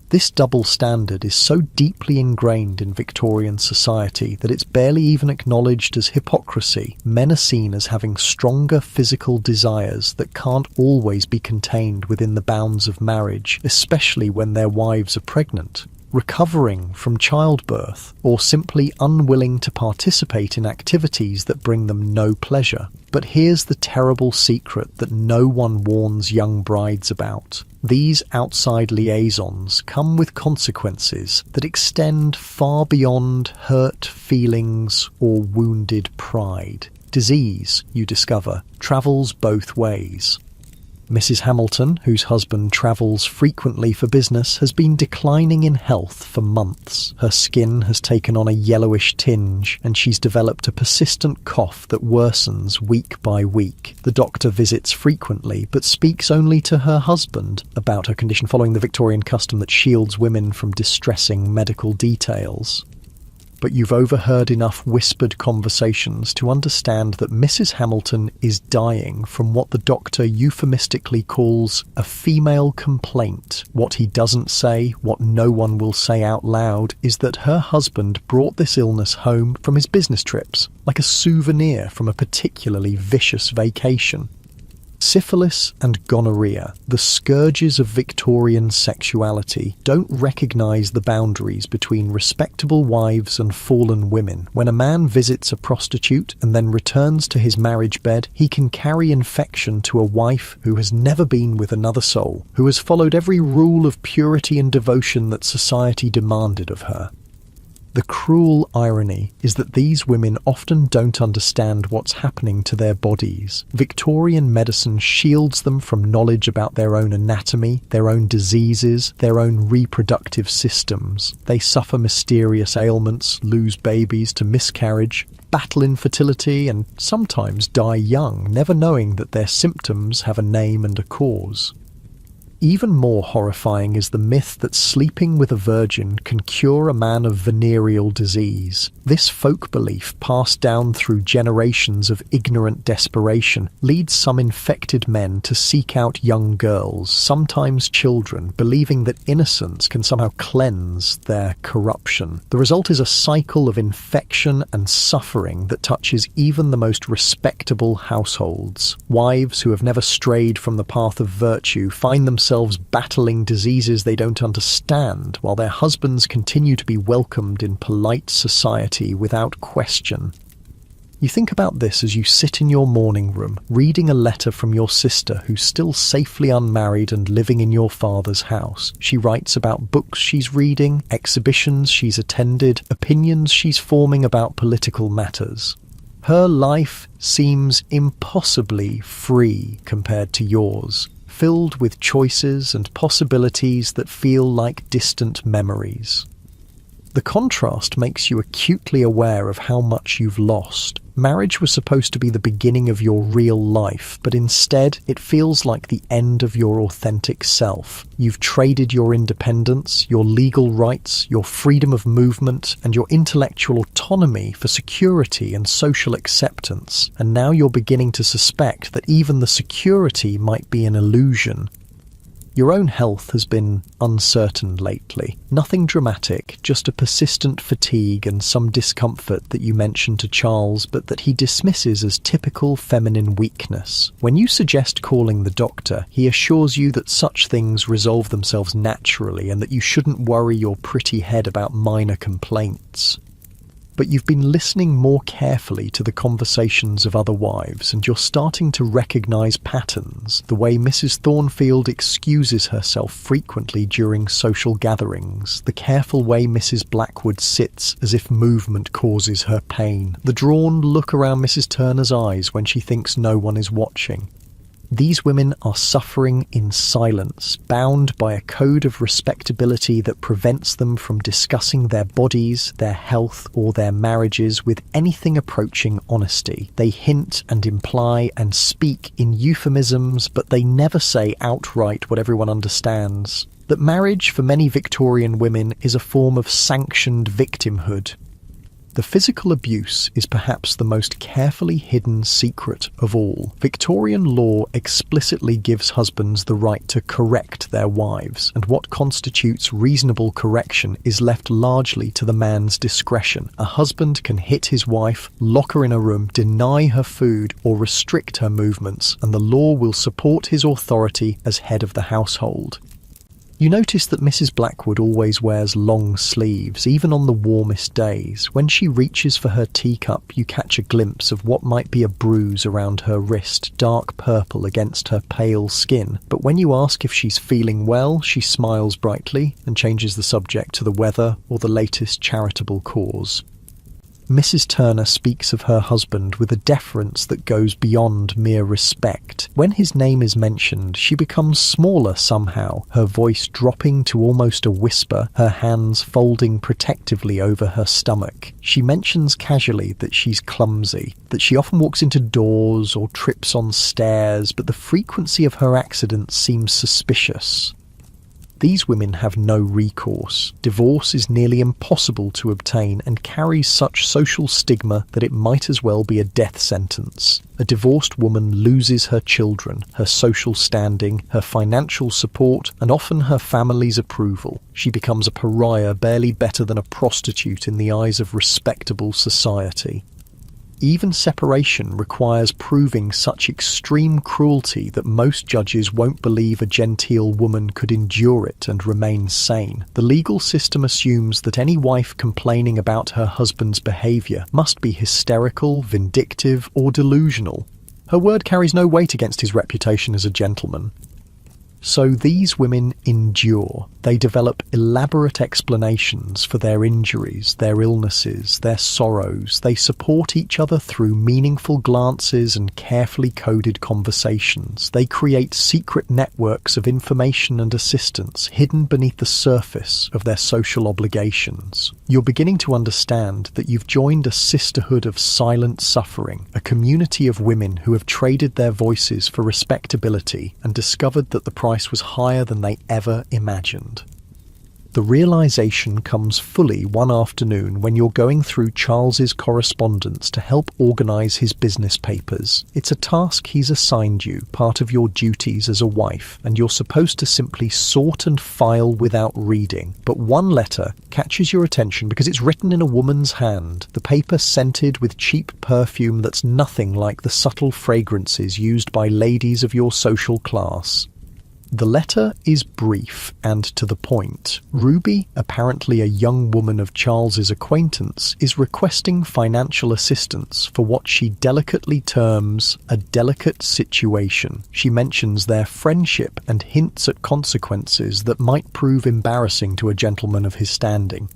This double standard is so deeply ingrained in Victorian society that it's barely even acknowledged as hypocrisy. Men are seen as having stronger physical desires that can't always be contained within the bounds of marriage, especially when their wives are pregnant, recovering from childbirth, or simply unwilling to participate in activities that bring them no pleasure. But here's the terrible secret that no one warns young brides about. These outside liaisons come with consequences that extend far beyond hurt feelings or wounded pride. Disease, you discover, travels both ways. Mrs. Hamilton, whose husband travels frequently for business, has been declining in health for months. Her skin has taken on a yellowish tinge, and she's developed a persistent cough that worsens week by week. The doctor visits frequently, but speaks only to her husband about her condition, following the Victorian custom that shields women from distressing medical details. but you've overheard enough whispered conversations to understand that Mrs. Hamilton is dying from what the doctor euphemistically calls a female complaint. What he doesn't say, what no one will say out loud, is that her husband brought this illness home from his business trips, like a souvenir from a particularly vicious vacation. Syphilis and gonorrhea, the scourges of Victorian sexuality, don't recognise the boundaries between respectable wives and fallen women. When a man visits a prostitute and then returns to his marriage bed, he can carry infection to a wife who has never been with another soul, who has followed every rule of purity and devotion that society demanded of her. The cruel irony is that these women often don't understand what's happening to their bodies. Victorian medicine shields them from knowledge about their own anatomy, their own diseases, their own reproductive systems. They suffer mysterious ailments, lose babies to miscarriage, battle infertility, and sometimes die young, never knowing that their symptoms have a name and a cause. Even more horrifying is the myth that sleeping with a virgin can cure a man of venereal disease. This folk belief, passed down through generations of ignorant desperation, leads some infected men to seek out young girls, sometimes children, believing that innocence can somehow cleanse their corruption. The result is a cycle of infection and suffering that touches even the most respectable households. Wives who have never strayed from the path of virtue find themselves battling diseases they don't understand, while their husbands continue to be welcomed in polite society without question. You think about this as you sit in your morning room, reading a letter from your sister who's still safely unmarried and living in your father's house. She writes about books she's reading, exhibitions she's attended, opinions she's forming about political matters. Her life seems impossibly free compared to yours, filled with choices and possibilities that feel like distant memories. The contrast makes you acutely aware of how much you've lost. Marriage was supposed to be the beginning of your real life, but instead it feels like the end of your authentic self. You've traded your independence, your legal rights, your freedom of movement, and your intellectual autonomy for security and social acceptance, and now you're beginning to suspect that even the security might be an illusion. Your own health has been uncertain lately. Nothing dramatic, just a persistent fatigue and some discomfort that you mention to Charles, but that he dismisses as typical feminine weakness. When you suggest calling the doctor, he assures you that such things resolve themselves naturally and that you shouldn't worry your pretty head about minor complaints. But you've been listening more carefully to the conversations of other wives, and you're starting to recognise patterns, the way Mrs. Thornfield excuses herself frequently during social gatherings, the careful way Mrs. Blackwood sits as if movement causes her pain, the drawn look around Mrs. Turner's eyes when she thinks no one is watching. These women are suffering in silence, bound by a code of respectability that prevents them from discussing their bodies, their health, or their marriages with anything approaching honesty. They hint and imply and speak in euphemisms, but they never say outright what everyone understands: that marriage for many Victorian women is a form of sanctioned victimhood. The physical abuse is perhaps the most carefully hidden secret of all. Victorian law explicitly gives husbands the right to correct their wives, and what constitutes reasonable correction is left largely to the man's discretion. A husband can hit his wife, lock her in a room, deny her food, or restrict her movements, and the law will support his authority as head of the household. You notice that Mrs. Blackwood always wears long sleeves, even on the warmest days. When she reaches for her teacup, you catch a glimpse of what might be a bruise around her wrist, dark purple against her pale skin. But when you ask if she's feeling well, she smiles brightly and changes the subject to the weather or the latest charitable cause. Mrs. Turner speaks of her husband with a deference that goes beyond mere respect. When his name is mentioned, she becomes smaller somehow, her voice dropping to almost a whisper, her hands folding protectively over her stomach. She mentions casually that she's clumsy, that she often walks into doors or trips on stairs, but the frequency of her accidents seems suspicious. These women have no recourse. Divorce is nearly impossible to obtain and carries such social stigma that it might as well be a death sentence. A divorced woman loses her children, her social standing, her financial support, and often her family's approval. She becomes a pariah, barely better than a prostitute in the eyes of respectable society. Even separation requires proving such extreme cruelty that most judges won't believe a genteel woman could endure it and remain sane. The legal system assumes that any wife complaining about her husband's behaviour must be hysterical, vindictive, or delusional. Her word carries no weight against his reputation as a gentleman. So these women endure. They develop elaborate explanations for their injuries, their illnesses, their sorrows. They support each other through meaningful glances and carefully coded conversations. They create secret networks of information and assistance hidden beneath the surface of their social obligations. You're beginning to understand that you've joined a sisterhood of silent suffering, a community of women who have traded their voices for respectability and discovered that the price was higher than they ever imagined. The realization comes fully one afternoon when you're going through Charles's correspondence to help organize his business papers. It's a task he's assigned you, part of your duties as a wife, and you're supposed to simply sort and file without reading. But one letter catches your attention because it's written in a woman's hand, the paper scented with cheap perfume that's nothing like the subtle fragrances used by ladies of your social class. The letter is brief and to the point. Ruby, apparently a young woman of Charles's acquaintance, is requesting financial assistance for what she delicately terms a delicate situation. She mentions their friendship and hints at consequences that might prove embarrassing to a gentleman of his standing.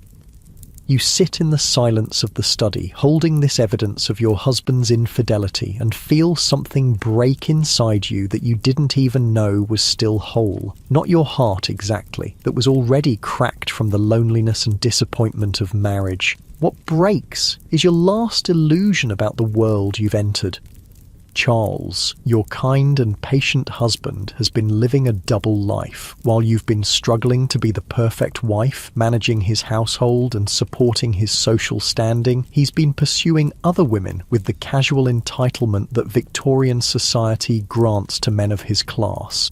You sit in the silence of the study, holding this evidence of your husband's infidelity, and feel something break inside you that you didn't even know was still whole. Not your heart exactly, that was already cracked from the loneliness and disappointment of marriage. What breaks is your last illusion about the world you've entered. Charles, your kind and patient husband, has been living a double life. While you've been struggling to be the perfect wife, managing his household and supporting his social standing, he's been pursuing other women with the casual entitlement that Victorian society grants to men of his class.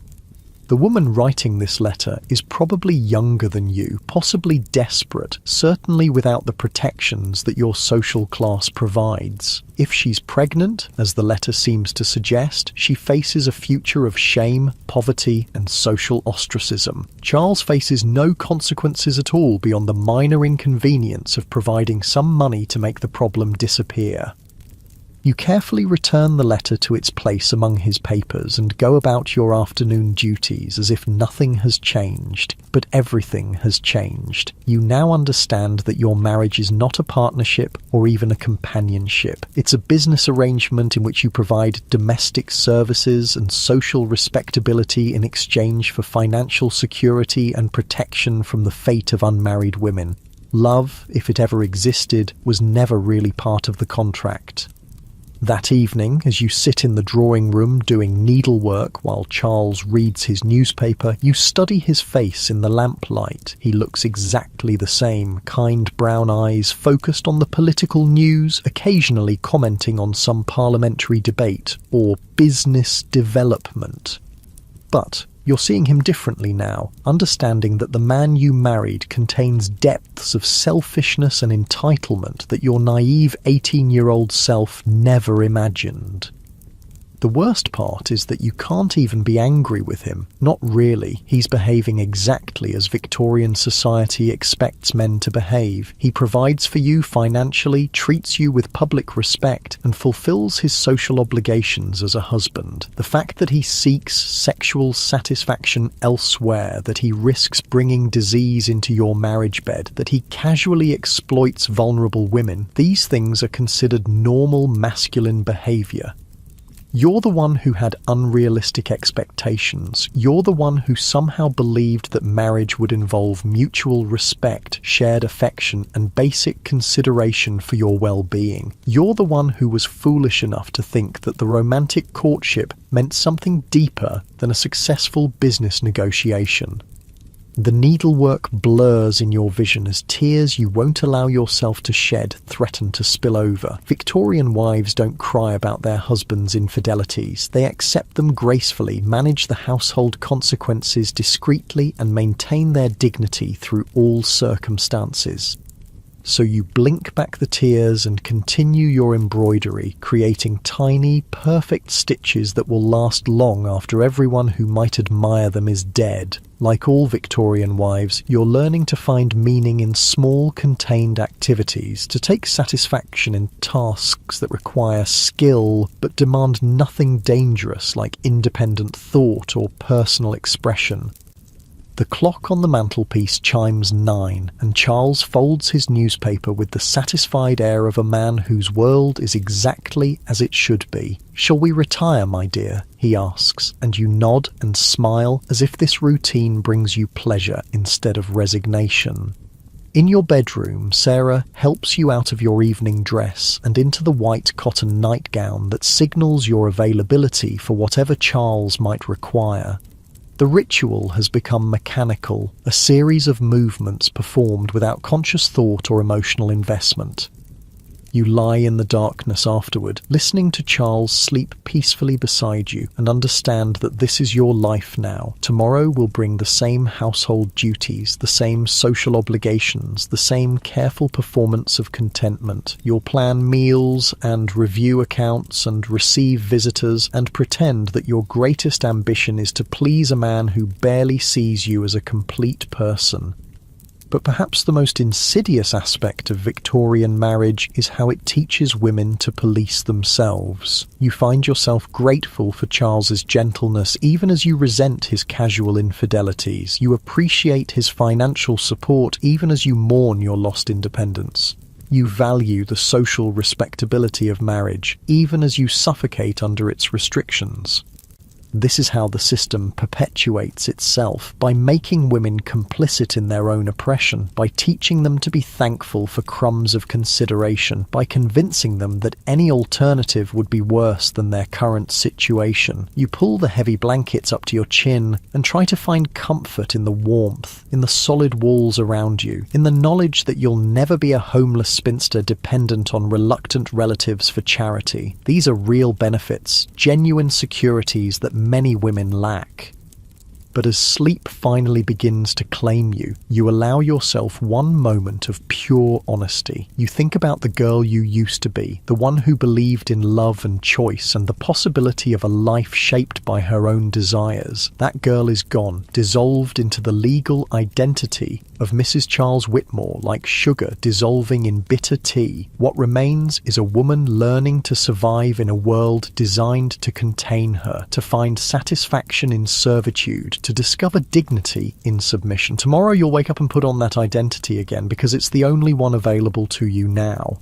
The woman writing this letter is probably younger than you, possibly desperate, certainly without the protections that your social class provides. If she's pregnant, as the letter seems to suggest, she faces a future of shame, poverty, and social ostracism. Charles faces no consequences at all beyond the minor inconvenience of providing some money to make the problem disappear. You carefully return the letter to its place among his papers and go about your afternoon duties as if nothing has changed. But everything has changed. You now understand that your marriage is not a partnership or even a companionship. It's a business arrangement in which you provide domestic services and social respectability in exchange for financial security and protection from the fate of unmarried women. Love, if it ever existed, was never really part of the contract. That evening, as you sit in the drawing room doing needlework while Charles reads his newspaper, you study his face in the lamplight. He looks exactly the same, kind brown eyes focused on the political news, occasionally commenting on some parliamentary debate or business development. But you're seeing him differently now, understanding that the man you married contains depths of selfishness and entitlement that your naive 18-year-old self never imagined. The worst part is that you can't even be angry with him. Not really. He's behaving exactly as Victorian society expects men to behave. He provides for you financially, treats you with public respect, and fulfills his social obligations as a husband. The fact that he seeks sexual satisfaction elsewhere, that he risks bringing disease into your marriage bed, that he casually exploits vulnerable women, these things are considered normal masculine behavior. You're the one who had unrealistic expectations. You're the one who somehow believed that marriage would involve mutual respect, shared affection, and basic consideration for your well-being. You're the one who was foolish enough to think that the romantic courtship meant something deeper than a successful business negotiation. The needlework blurs in your vision as tears you won't allow yourself to shed threaten to spill over. Victorian wives don't cry about their husbands' infidelities. They accept them gracefully, manage the household consequences discreetly, and maintain their dignity through all circumstances. So you blink back the tears and continue your embroidery, creating tiny, perfect stitches that will last long after everyone who might admire them is dead. Like all Victorian wives, you're learning to find meaning in small, contained activities, to take satisfaction in tasks that require skill but demand nothing dangerous like independent thought or personal expression. The clock on the mantelpiece chimes 9, and Charles folds his newspaper with the satisfied air of a man whose world is exactly as it should be. "Shall we retire, my dear?" he asks, and you nod and smile as if this routine brings you pleasure instead of resignation. In your bedroom, Sarah helps you out of your evening dress and into the white cotton nightgown that signals your availability for whatever Charles might require. The ritual has become mechanical, a series of movements performed without conscious thought or emotional investment. You lie in the darkness afterward, listening to Charles sleep peacefully beside you, and understand that this is your life now. Tomorrow will bring the same household duties, the same social obligations, the same careful performance of contentment. You'll plan meals and review accounts and receive visitors and pretend that your greatest ambition is to please a man who barely sees you as a complete person. But perhaps the most insidious aspect of Victorian marriage is how it teaches women to police themselves. You find yourself grateful for Charles's gentleness even as you resent his casual infidelities. You appreciate his financial support even as you mourn your lost independence. You value the social respectability of marriage even as you suffocate under its restrictions. This is how the system perpetuates itself, by making women complicit in their own oppression, by teaching them to be thankful for crumbs of consideration, by convincing them that any alternative would be worse than their current situation. You pull the heavy blankets up to your chin and try to find comfort in the warmth, in the solid walls around you, in the knowledge that you'll never be a homeless spinster dependent on reluctant relatives for charity. These are real benefits, genuine securities that many women lack. But as sleep finally begins to claim you, you allow yourself one moment of pure honesty. You think about the girl you used to be, the one who believed in love and choice and the possibility of a life shaped by her own desires. That girl is gone, dissolved into the legal identity of Mrs. Charles Whitmore, like sugar dissolving in bitter tea. What remains is a woman learning to survive in a world designed to contain her, to find satisfaction in servitude, to discover dignity in submission. Tomorrow you'll wake up and put on that identity again because it's the only one available to you now.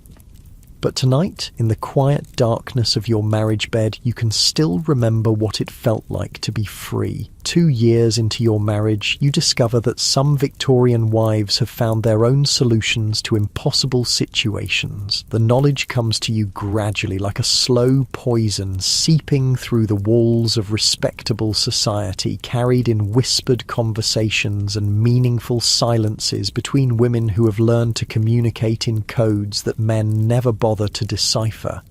But tonight, in the quiet darkness of your marriage bed, you can still remember what it felt like to be free. 2 years into your marriage, you discover that some Victorian wives have found their own solutions to impossible situations. The knowledge comes to you gradually, like a slow poison seeping through the walls of respectable society, carried in whispered conversations and meaningful silences between women who have learned to communicate in codes that men never bother to decipher.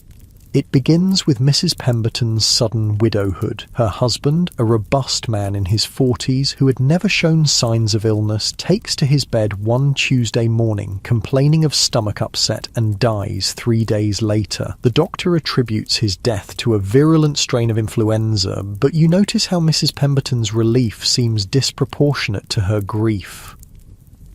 It begins with Mrs. Pemberton's sudden widowhood. Her husband, a robust man in his 40s who had never shown signs of illness, takes to his bed one Tuesday morning, complaining of stomach upset, and dies 3 days later. The doctor attributes his death to a virulent strain of influenza, but you notice how Mrs. Pemberton's relief seems disproportionate to her grief.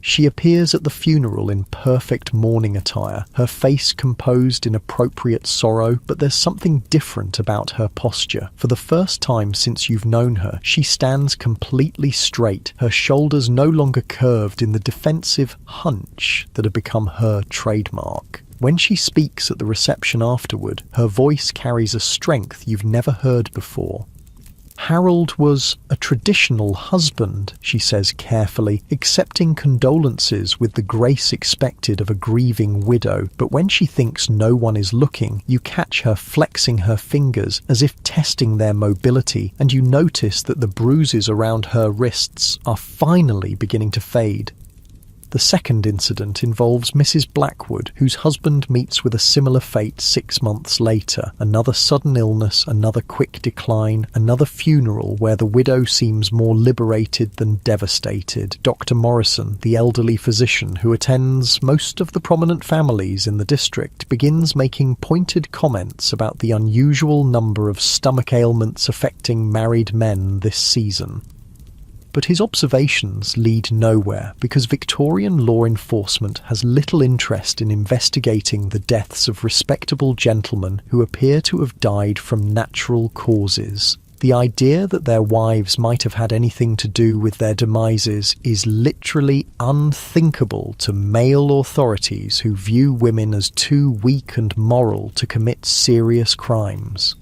She appears at the funeral in perfect mourning attire, her face composed in appropriate sorrow, but there's something different about her posture. For the first time since you've known her, she stands completely straight, her shoulders no longer curved in the defensive hunch that had become her trademark. When she speaks at the reception afterward, her voice carries a strength you've never heard before. Harold was a traditional husband, she says carefully, accepting condolences with the grace expected of a grieving widow, but when she thinks no one is looking, you catch her flexing her fingers as if testing their mobility, and you notice that the bruises around her wrists are finally beginning to fade. The second incident involves Mrs. Blackwood, whose husband meets with a similar fate 6 months later. Another sudden illness, another quick decline, another funeral where the widow seems more liberated than devastated. Dr. Morrison, the elderly physician who attends most of the prominent families in the district, begins making pointed comments about the unusual number of stomach ailments affecting married men this season. But his observations lead nowhere because Victorian law enforcement has little interest in investigating the deaths of respectable gentlemen who appear to have died from natural causes. The idea that their wives might have had anything to do with their demises is literally unthinkable to male authorities who view women as too weak and moral to commit serious crimes.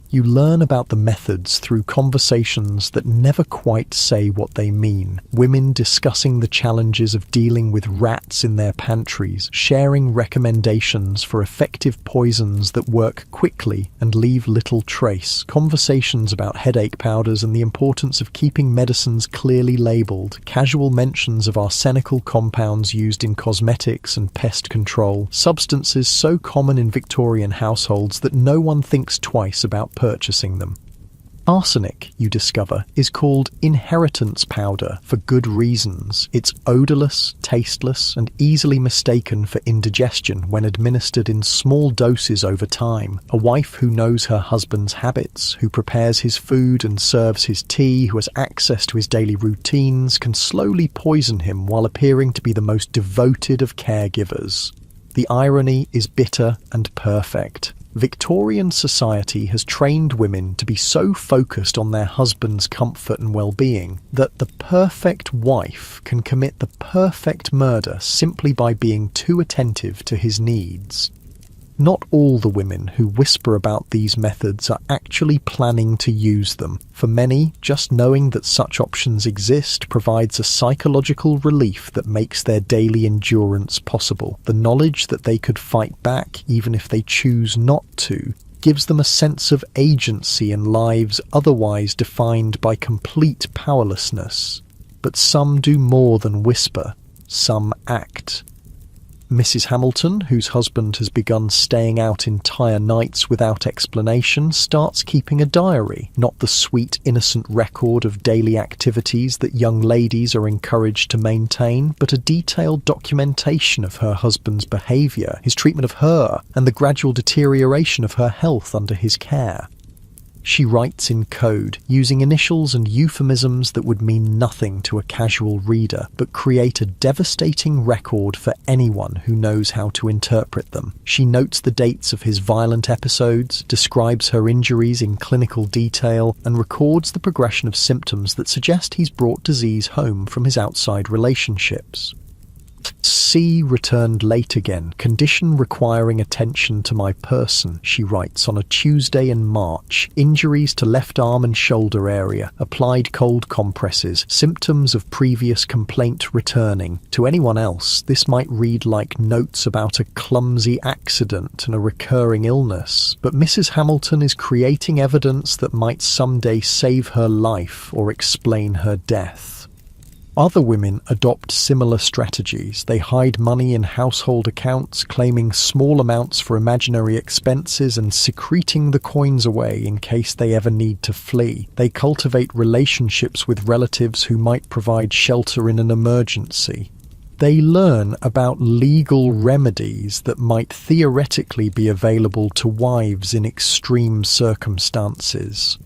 You learn about the methods through conversations that never quite say what they mean. Women discussing the challenges of dealing with rats in their pantries, sharing recommendations for effective poisons that work quickly and leave little trace. Conversations about headache powders and the importance of keeping medicines clearly labelled. Casual mentions of arsenical compounds used in cosmetics and pest control. Substances so common in Victorian households that no one thinks twice about purchasing them. Arsenic, you discover, is called inheritance powder for good reasons. It's odourless, tasteless, and easily mistaken for indigestion when administered in small doses over time. A wife who knows her husband's habits, who prepares his food and serves his tea, who has access to his daily routines, can slowly poison him while appearing to be the most devoted of caregivers. The irony is bitter and perfect. Victorian society has trained women to be so focused on their husband's comfort and well-being that the perfect wife can commit the perfect murder simply by being too attentive to his needs. Not all the women who whisper about these methods are actually planning to use them. For many, just knowing that such options exist provides a psychological relief that makes their daily endurance possible. The knowledge that they could fight back, even if they choose not to, gives them a sense of agency in lives otherwise defined by complete powerlessness. But some do more than whisper. Some act. Mrs. Hamilton, whose husband has begun staying out entire nights without explanation, starts keeping a diary, not the sweet, innocent record of daily activities that young ladies are encouraged to maintain, but a detailed documentation of her husband's behaviour, his treatment of her, and the gradual deterioration of her health under his care. She writes in code, using initials and euphemisms that would mean nothing to a casual reader, but create a devastating record for anyone who knows how to interpret them. She notes the dates of his violent episodes, describes her injuries in clinical detail, and records the progression of symptoms that suggest he's brought disease home from his outside relationships. C returned late again, condition requiring attention to my person, she writes on a Tuesday in March. Injuries to left arm and shoulder area, applied cold compresses, symptoms of previous complaint returning. To anyone else, this might read like notes about a clumsy accident and a recurring illness, but Mrs. Hamilton is creating evidence that might someday save her life or explain her death. Other women adopt similar strategies. They hide money in household accounts, claiming small amounts for imaginary expenses and secreting the coins away in case they ever need to flee. They cultivate relationships with relatives who might provide shelter in an emergency. They learn about legal remedies that might theoretically be available to wives in extreme circumstances.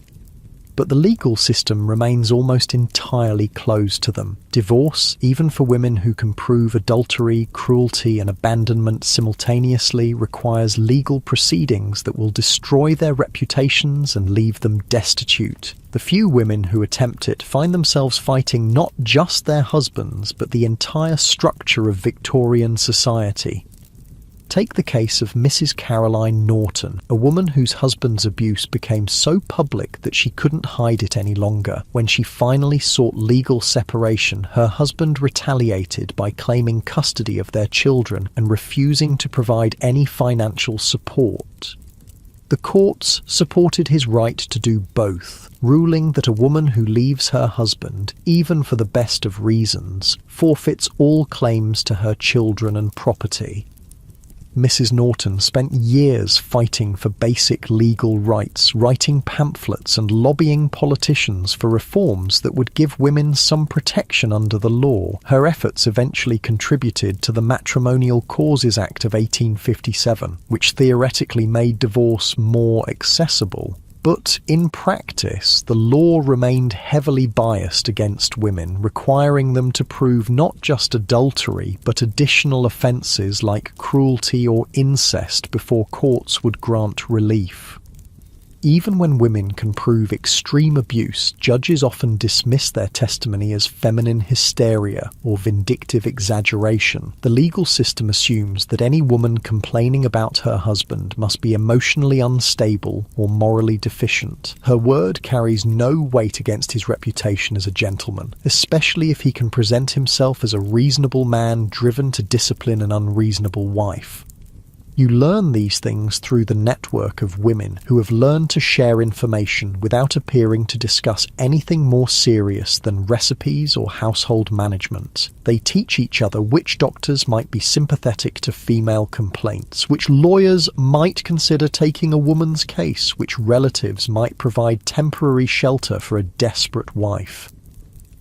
But the legal system remains almost entirely closed to them. Divorce, even for women who can prove adultery, cruelty and abandonment simultaneously, requires legal proceedings that will destroy their reputations and leave them destitute. The few women who attempt it find themselves fighting not just their husbands, but the entire structure of Victorian society. Take the case of Mrs. Caroline Norton, a woman whose husband's abuse became so public that she couldn't hide it any longer. When she finally sought legal separation, her husband retaliated by claiming custody of their children and refusing to provide any financial support. The courts supported his right to do both, ruling that a woman who leaves her husband, even for the best of reasons, forfeits all claims to her children and property. Mrs. Norton spent years fighting for basic legal rights, writing pamphlets and lobbying politicians for reforms that would give women some protection under the law. Her efforts eventually contributed to the Matrimonial Causes Act of 1857, which theoretically made divorce more accessible. But in practice, the law remained heavily biased against women, requiring them to prove not just adultery, but additional offences like cruelty or incest before courts would grant relief. Even when women can prove extreme abuse, judges often dismiss their testimony as feminine hysteria or vindictive exaggeration. The legal system assumes that any woman complaining about her husband must be emotionally unstable or morally deficient. Her word carries no weight against his reputation as a gentleman, especially if he can present himself as a reasonable man driven to discipline an unreasonable wife. You learn these things through the network of women who have learned to share information without appearing to discuss anything more serious than recipes or household management. They teach each other which doctors might be sympathetic to female complaints, which lawyers might consider taking a woman's case, which relatives might provide temporary shelter for a desperate wife.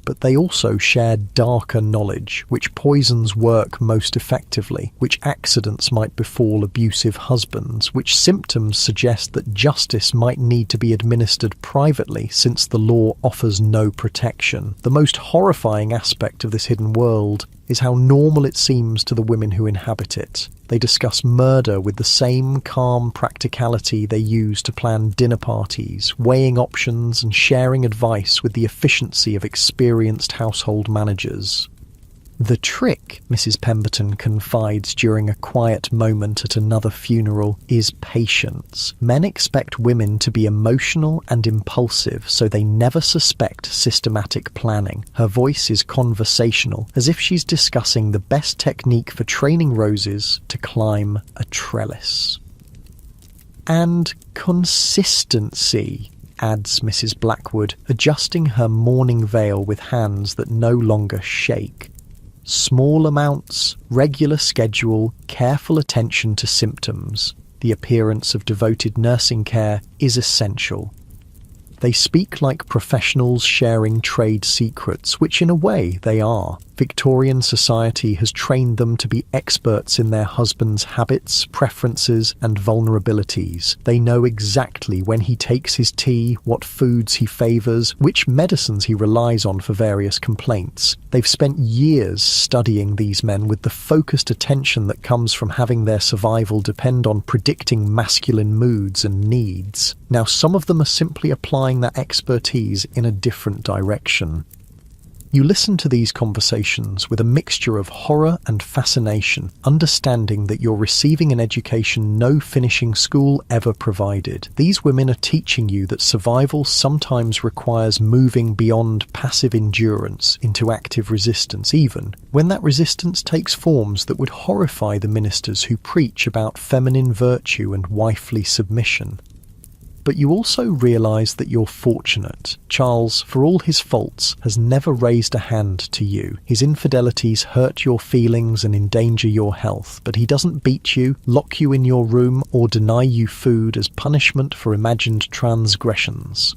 But they also share darker knowledge, which poisons work most effectively, which accidents might befall abusive husbands, which symptoms suggest that justice might need to be administered privately since the law offers no protection. The most horrifying aspect of this hidden world is how normal it seems to the women who inhabit it. They discuss murder with the same calm practicality they use to plan dinner parties, weighing options and sharing advice with the efficiency of experienced household managers. The trick, Mrs. Pemberton confides during a quiet moment at another funeral, is patience. Men expect women to be emotional and impulsive, so they never suspect systematic planning. Her voice is conversational, as if she's discussing the best technique for training roses to climb a trellis. And consistency, adds Mrs. Blackwood, adjusting her mourning veil with hands that no longer shake. Small amounts, regular schedule, careful attention to symptoms. The appearance of devoted nursing care is essential. They speak like professionals sharing trade secrets, which in a way they are. Victorian society has trained them to be experts in their husband's habits, preferences, and vulnerabilities. They know exactly when he takes his tea, what foods he favours, which medicines he relies on for various complaints. They've spent years studying these men with the focused attention that comes from having their survival depend on predicting masculine moods and needs. Now, some of them are simply applying that expertise in a different direction. You listen to these conversations with a mixture of horror and fascination, understanding that you're receiving an education no finishing school ever provided. These women are teaching you that survival sometimes requires moving beyond passive endurance into active resistance, even when that resistance takes forms that would horrify the ministers who preach about feminine virtue and wifely submission. But you also realise that you're fortunate. Charles, for all his faults, has never raised a hand to you. His infidelities hurt your feelings and endanger your health, but he doesn't beat you, lock you in your room, or deny you food as punishment for imagined transgressions.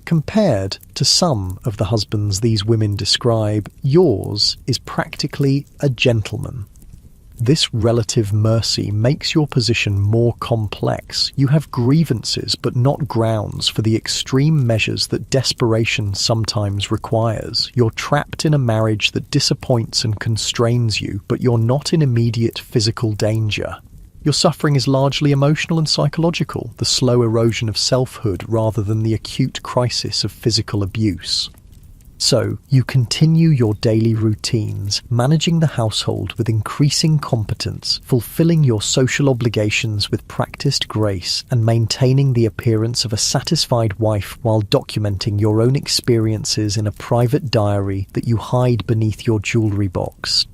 Compared to some of the husbands these women describe, yours is practically a gentleman. This relative mercy makes your position more complex. You have grievances, but not grounds for the extreme measures that desperation sometimes requires. You're trapped in a marriage that disappoints and constrains you, but you're not in immediate physical danger. Your suffering is largely emotional and psychological, the slow erosion of selfhood rather than the acute crisis of physical abuse. So, you continue your daily routines, managing the household with increasing competence, fulfilling your social obligations with practiced grace, and maintaining the appearance of a satisfied wife while documenting your own experiences in a private diary that you hide beneath your jewellery box.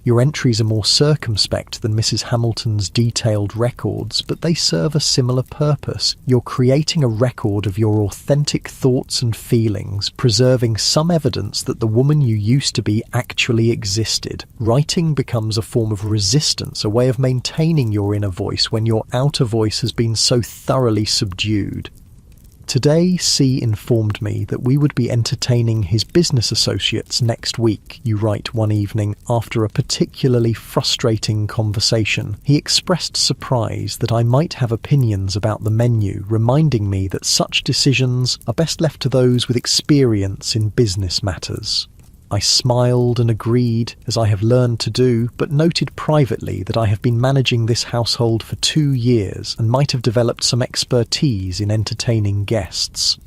Your entries are more circumspect than Mrs. Hamilton's detailed records, but they serve a similar purpose. You're creating a record of your authentic thoughts and feelings, preserving some evidence that the woman you used to be actually existed. Writing becomes a form of resistance, a way of maintaining your inner voice when your outer voice has been so thoroughly subdued. Today, C informed me that we would be entertaining his business associates next week, you write one evening, after a particularly frustrating conversation. He expressed surprise that I might have opinions about the menu, reminding me that such decisions are best left to those with experience in business matters. I smiled and agreed, as I have learned to do, but noted privately that I have been managing this household for 2 years and might have developed some expertise in entertaining guests.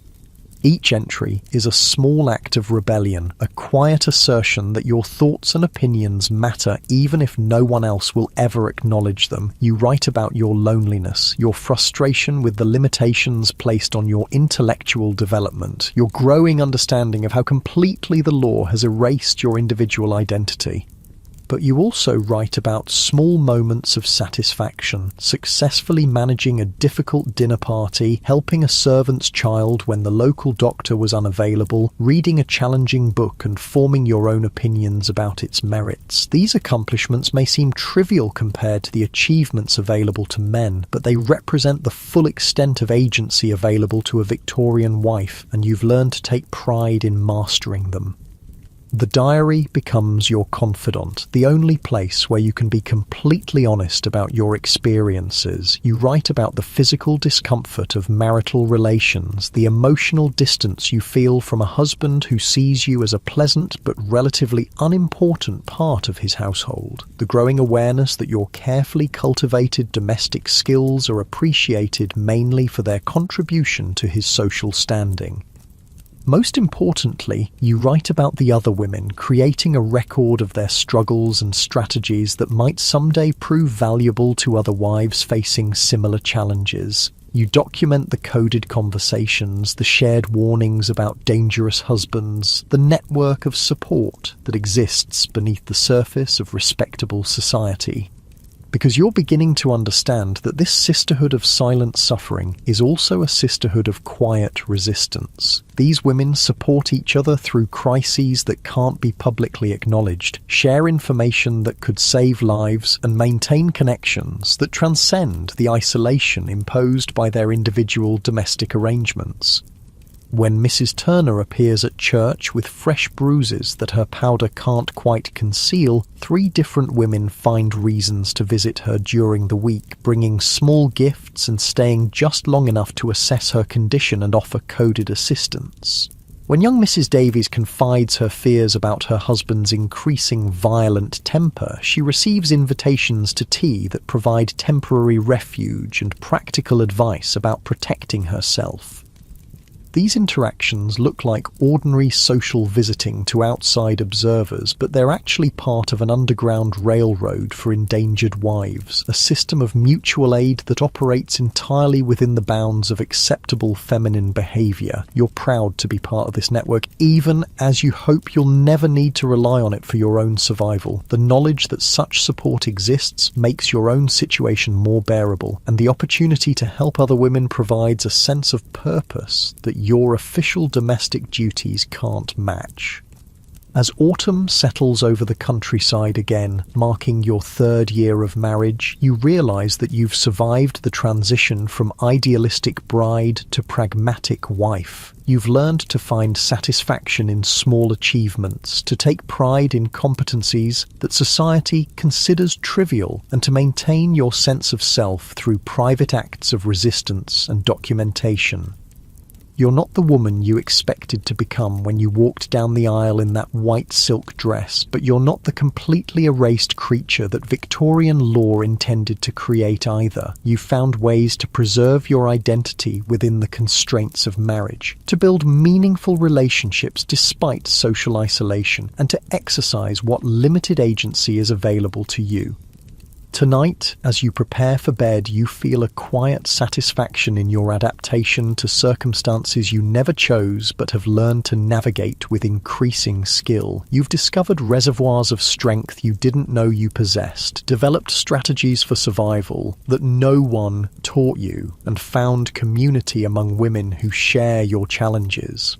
Each entry is a small act of rebellion, a quiet assertion that your thoughts and opinions matter even if no one else will ever acknowledge them. You write about your loneliness, your frustration with the limitations placed on your intellectual development, your growing understanding of how completely the law has erased your individual identity. But you also write about small moments of satisfaction, successfully managing a difficult dinner party, helping a servant's child when the local doctor was unavailable, reading a challenging book and forming your own opinions about its merits. These accomplishments may seem trivial compared to the achievements available to men, but they represent the full extent of agency available to a Victorian wife, and you've learned to take pride in mastering them. The diary becomes your confidant, the only place where you can be completely honest about your experiences. You write about the physical discomfort of marital relations, the emotional distance you feel from a husband who sees you as a pleasant but relatively unimportant part of his household, the growing awareness that your carefully cultivated domestic skills are appreciated mainly for their contribution to his social standing. Most importantly, you write about the other women, creating a record of their struggles and strategies that might someday prove valuable to other wives facing similar challenges. You document the coded conversations, the shared warnings about dangerous husbands, the network of support that exists beneath the surface of respectable society. Because you're beginning to understand that this sisterhood of silent suffering is also a sisterhood of quiet resistance. These women support each other through crises that can't be publicly acknowledged, share information that could save lives, and maintain connections that transcend the isolation imposed by their individual domestic arrangements. When Mrs. Turner appears at church with fresh bruises that her powder can't quite conceal, 3 different women find reasons to visit her during the week, bringing small gifts and staying just long enough to assess her condition and offer coded assistance. When young Mrs. Davies confides her fears about her husband's increasing violent temper, she receives invitations to tea that provide temporary refuge and practical advice about protecting herself. These interactions look like ordinary social visiting to outside observers, but they're actually part of an underground railroad for endangered wives, a system of mutual aid that operates entirely within the bounds of acceptable feminine behaviour. You're proud to be part of this network, even as you hope you'll never need to rely on it for your own survival. The knowledge that such support exists makes your own situation more bearable, and the opportunity to help other women provides a sense of purpose that your official domestic duties can't match. As autumn settles over the countryside again, marking your 3rd year of marriage, you realise that you've survived the transition from idealistic bride to pragmatic wife. You've learned to find satisfaction in small achievements, to take pride in competencies that society considers trivial, and to maintain your sense of self through private acts of resistance and documentation. You're not the woman you expected to become when you walked down the aisle in that white silk dress, but you're not the completely erased creature that Victorian law intended to create either. You found ways to preserve your identity within the constraints of marriage, to build meaningful relationships despite social isolation, and to exercise what limited agency is available to you. Tonight, as you prepare for bed, you feel a quiet satisfaction in your adaptation to circumstances you never chose but have learned to navigate with increasing skill. You've discovered reservoirs of strength you didn't know you possessed, developed strategies for survival that no one taught you, and found community among women who share your challenges.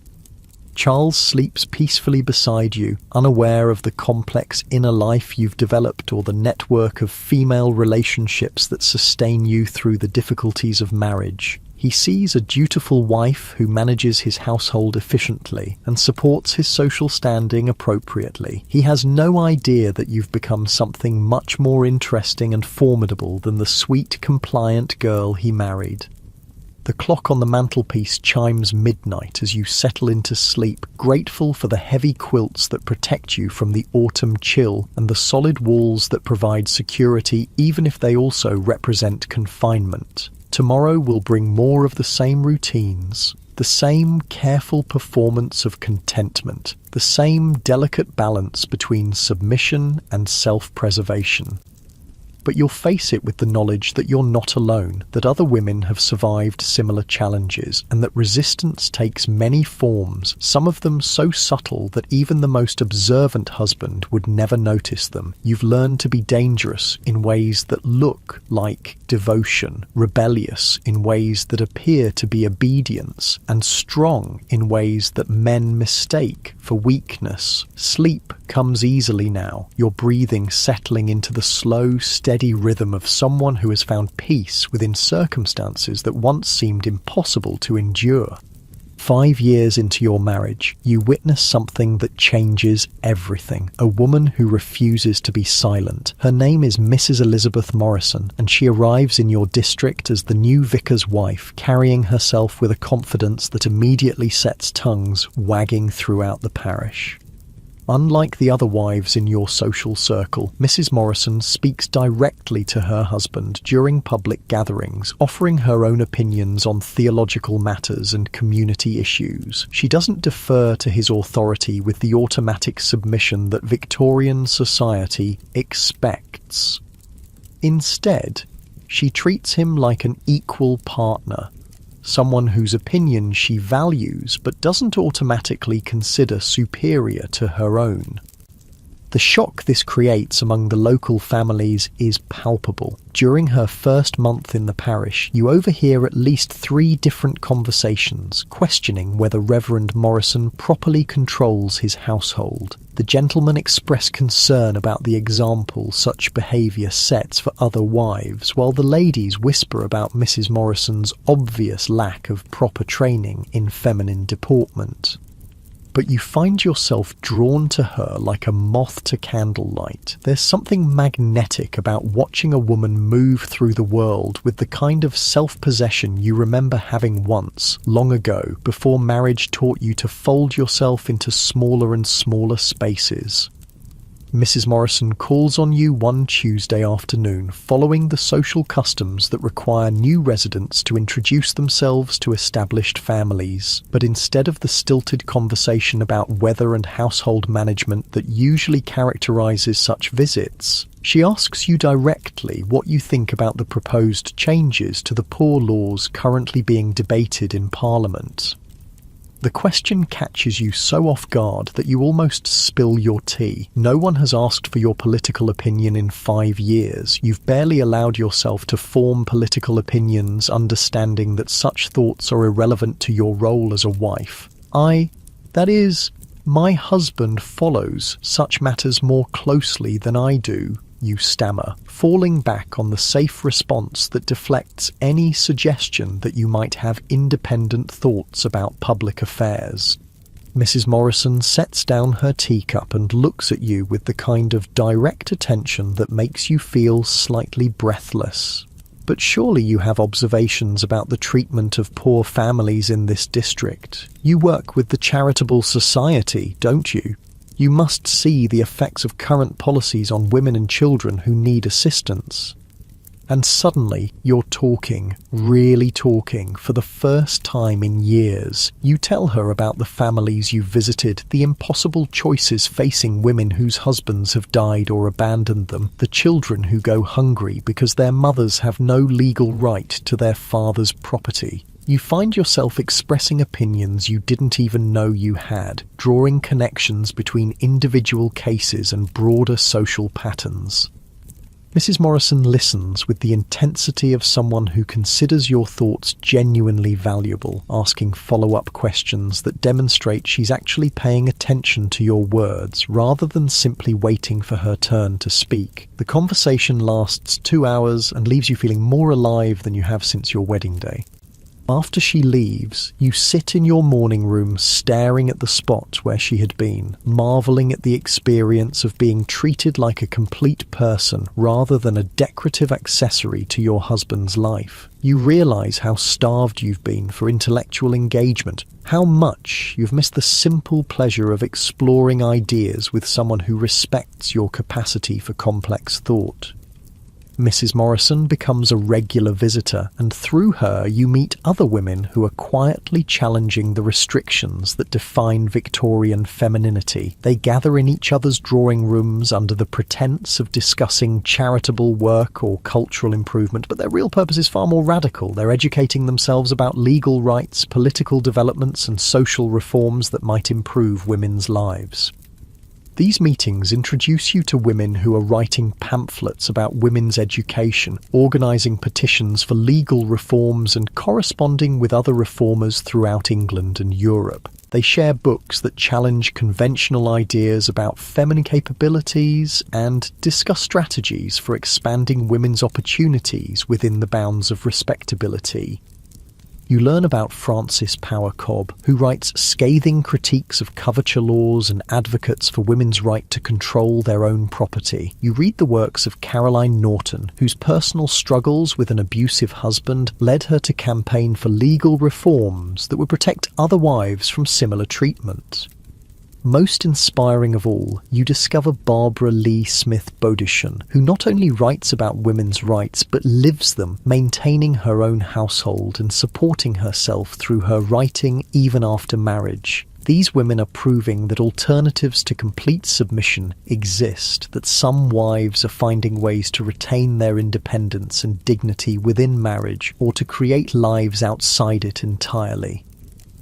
Charles sleeps peacefully beside you, unaware of the complex inner life you've developed or the network of female relationships that sustain you through the difficulties of marriage. He sees a dutiful wife who manages his household efficiently and supports his social standing appropriately. He has no idea that you've become something much more interesting and formidable than the sweet, compliant girl he married. The clock on the mantelpiece chimes midnight as you settle into sleep, grateful for the heavy quilts that protect you from the autumn chill and the solid walls that provide security even if they also represent confinement. Tomorrow will bring more of the same routines, the same careful performance of contentment, the same delicate balance between submission and self-preservation. But you'll face it with the knowledge that you're not alone, that other women have survived similar challenges, and that resistance takes many forms, some of them so subtle that even the most observant husband would never notice them. You've learned to be dangerous in ways that look like devotion, rebellious in ways that appear to be obedience, and strong in ways that men mistake for weakness. Sleep comes easily now, your breathing settling into the slow, steady rhythm of someone who has found peace within circumstances that once seemed impossible to endure. 5 years into your marriage, you witness something that changes everything. A woman who refuses to be silent. Her name is Mrs. Elizabeth Morrison, and she arrives in your district as the new vicar's wife, carrying herself with a confidence that immediately sets tongues wagging throughout the parish. Unlike the other wives in your social circle, Mrs. Morrison speaks directly to her husband during public gatherings, offering her own opinions on theological matters and community issues. She doesn't defer to his authority with the automatic submission that Victorian society expects. Instead, she treats him like an equal partner, someone whose opinion she values but doesn't automatically consider superior to her own. The shock this creates among the local families is palpable. During her first month in the parish, you overhear at least 3 different conversations questioning whether Reverend Morrison properly controls his household. The gentlemen express concern about the example such behaviour sets for other wives, while the ladies whisper about Mrs. Morrison's obvious lack of proper training in feminine deportment. But you find yourself drawn to her like a moth to candlelight. There's something magnetic about watching a woman move through the world with the kind of self-possession you remember having once, long ago, before marriage taught you to fold yourself into smaller and smaller spaces. Mrs. Morrison calls on you one Tuesday afternoon following the social customs that require new residents to introduce themselves to established families. But instead of the stilted conversation about weather and household management that usually characterises such visits, she asks you directly what you think about the proposed changes to the poor laws currently being debated in Parliament. The question catches you so off guard that you almost spill your tea. No one has asked for your political opinion in 5 years. You've barely allowed yourself to form political opinions, understanding that such thoughts are irrelevant to your role as a wife. My husband follows such matters more closely than I do, you stammer, falling back on the safe response that deflects any suggestion that you might have independent thoughts about public affairs. Mrs. Morrison sets down her teacup and looks at you with the kind of direct attention that makes you feel slightly breathless. But surely you have observations about the treatment of poor families in this district. You work with the charitable society, don't you? You must see the effects of current policies on women and children who need assistance. And suddenly, you're talking, really talking, for the first time in years. You tell her about the families you've visited, the impossible choices facing women whose husbands have died or abandoned them, the children who go hungry because their mothers have no legal right to their father's property. You find yourself expressing opinions you didn't even know you had, drawing connections between individual cases and broader social patterns. Mrs. Morrison listens with the intensity of someone who considers your thoughts genuinely valuable, asking follow-up questions that demonstrate she's actually paying attention to your words rather than simply waiting for her turn to speak. The conversation lasts 2 hours and leaves you feeling more alive than you have since your wedding day. After she leaves, you sit in your morning room staring at the spot where she had been, marvelling at the experience of being treated like a complete person rather than a decorative accessory to your husband's life. You realise how starved you've been for intellectual engagement, how much you've missed the simple pleasure of exploring ideas with someone who respects your capacity for complex thought. Mrs. Morrison becomes a regular visitor, and through her you meet other women who are quietly challenging the restrictions that define Victorian femininity. They gather in each other's drawing rooms under the pretense of discussing charitable work or cultural improvement, but their real purpose is far more radical. They're educating themselves about legal rights, political developments, and social reforms that might improve women's lives. These meetings introduce you to women who are writing pamphlets about women's education, organising petitions for legal reforms, and corresponding with other reformers throughout England and Europe. They share books that challenge conventional ideas about feminine capabilities and discuss strategies for expanding women's opportunities within the bounds of respectability. You learn about Frances Power Cobb, who writes scathing critiques of coverture laws and advocates for women's right to control their own property. You read the works of Caroline Norton, whose personal struggles with an abusive husband led her to campaign for legal reforms that would protect other wives from similar treatment. Most inspiring of all, you discover Barbara Lee Smith Bodishan, who not only writes about women's rights but lives them, maintaining her own household and supporting herself through her writing even after marriage. These women are proving that alternatives to complete submission exist, that some wives are finding ways to retain their independence and dignity within marriage or to create lives outside it entirely.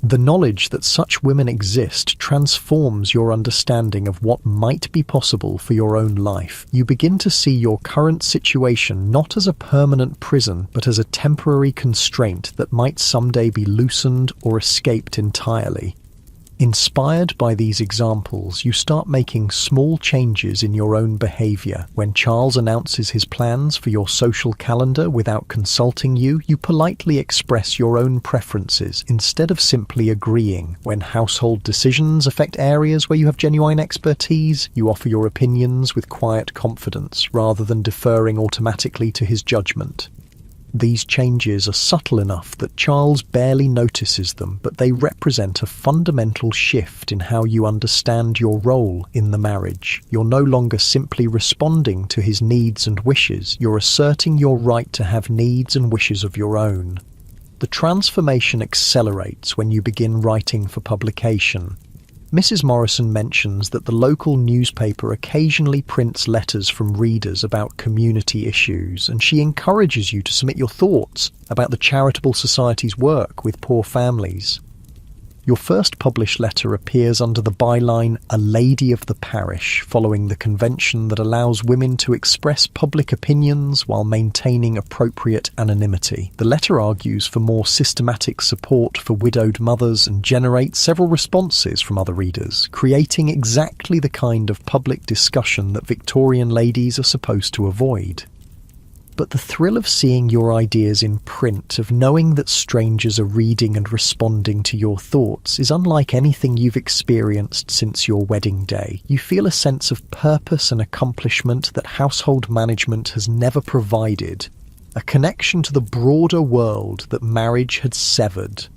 The knowledge that such women exist transforms your understanding of what might be possible for your own life. You begin to see your current situation not as a permanent prison, but as a temporary constraint that might someday be loosened or escaped entirely. Inspired by these examples, you start making small changes in your own behaviour. When Charles announces his plans for your social calendar without consulting you, you politely express your own preferences instead of simply agreeing. When household decisions affect areas where you have genuine expertise, you offer your opinions with quiet confidence rather than deferring automatically to his judgment. These changes are subtle enough that Charles barely notices them, but they represent a fundamental shift in how you understand your role in the marriage. You're no longer simply responding to his needs and wishes, you're asserting your right to have needs and wishes of your own. The transformation accelerates when you begin writing for publication. Mrs. Morrison mentions that the local newspaper occasionally prints letters from readers about community issues, and she encourages you to submit your thoughts about the charitable society's work with poor families. Your first published letter appears under the byline "A Lady of the Parish," following the convention that allows women to express public opinions while maintaining appropriate anonymity. The letter argues for more systematic support for widowed mothers and generates several responses from other readers, creating exactly the kind of public discussion that Victorian ladies are supposed to avoid. But the thrill of seeing your ideas in print, of knowing that strangers are reading and responding to your thoughts, is unlike anything you've experienced since your wedding day. You feel a sense of purpose and accomplishment that household management has never provided. a connection to the broader world that marriage had severed.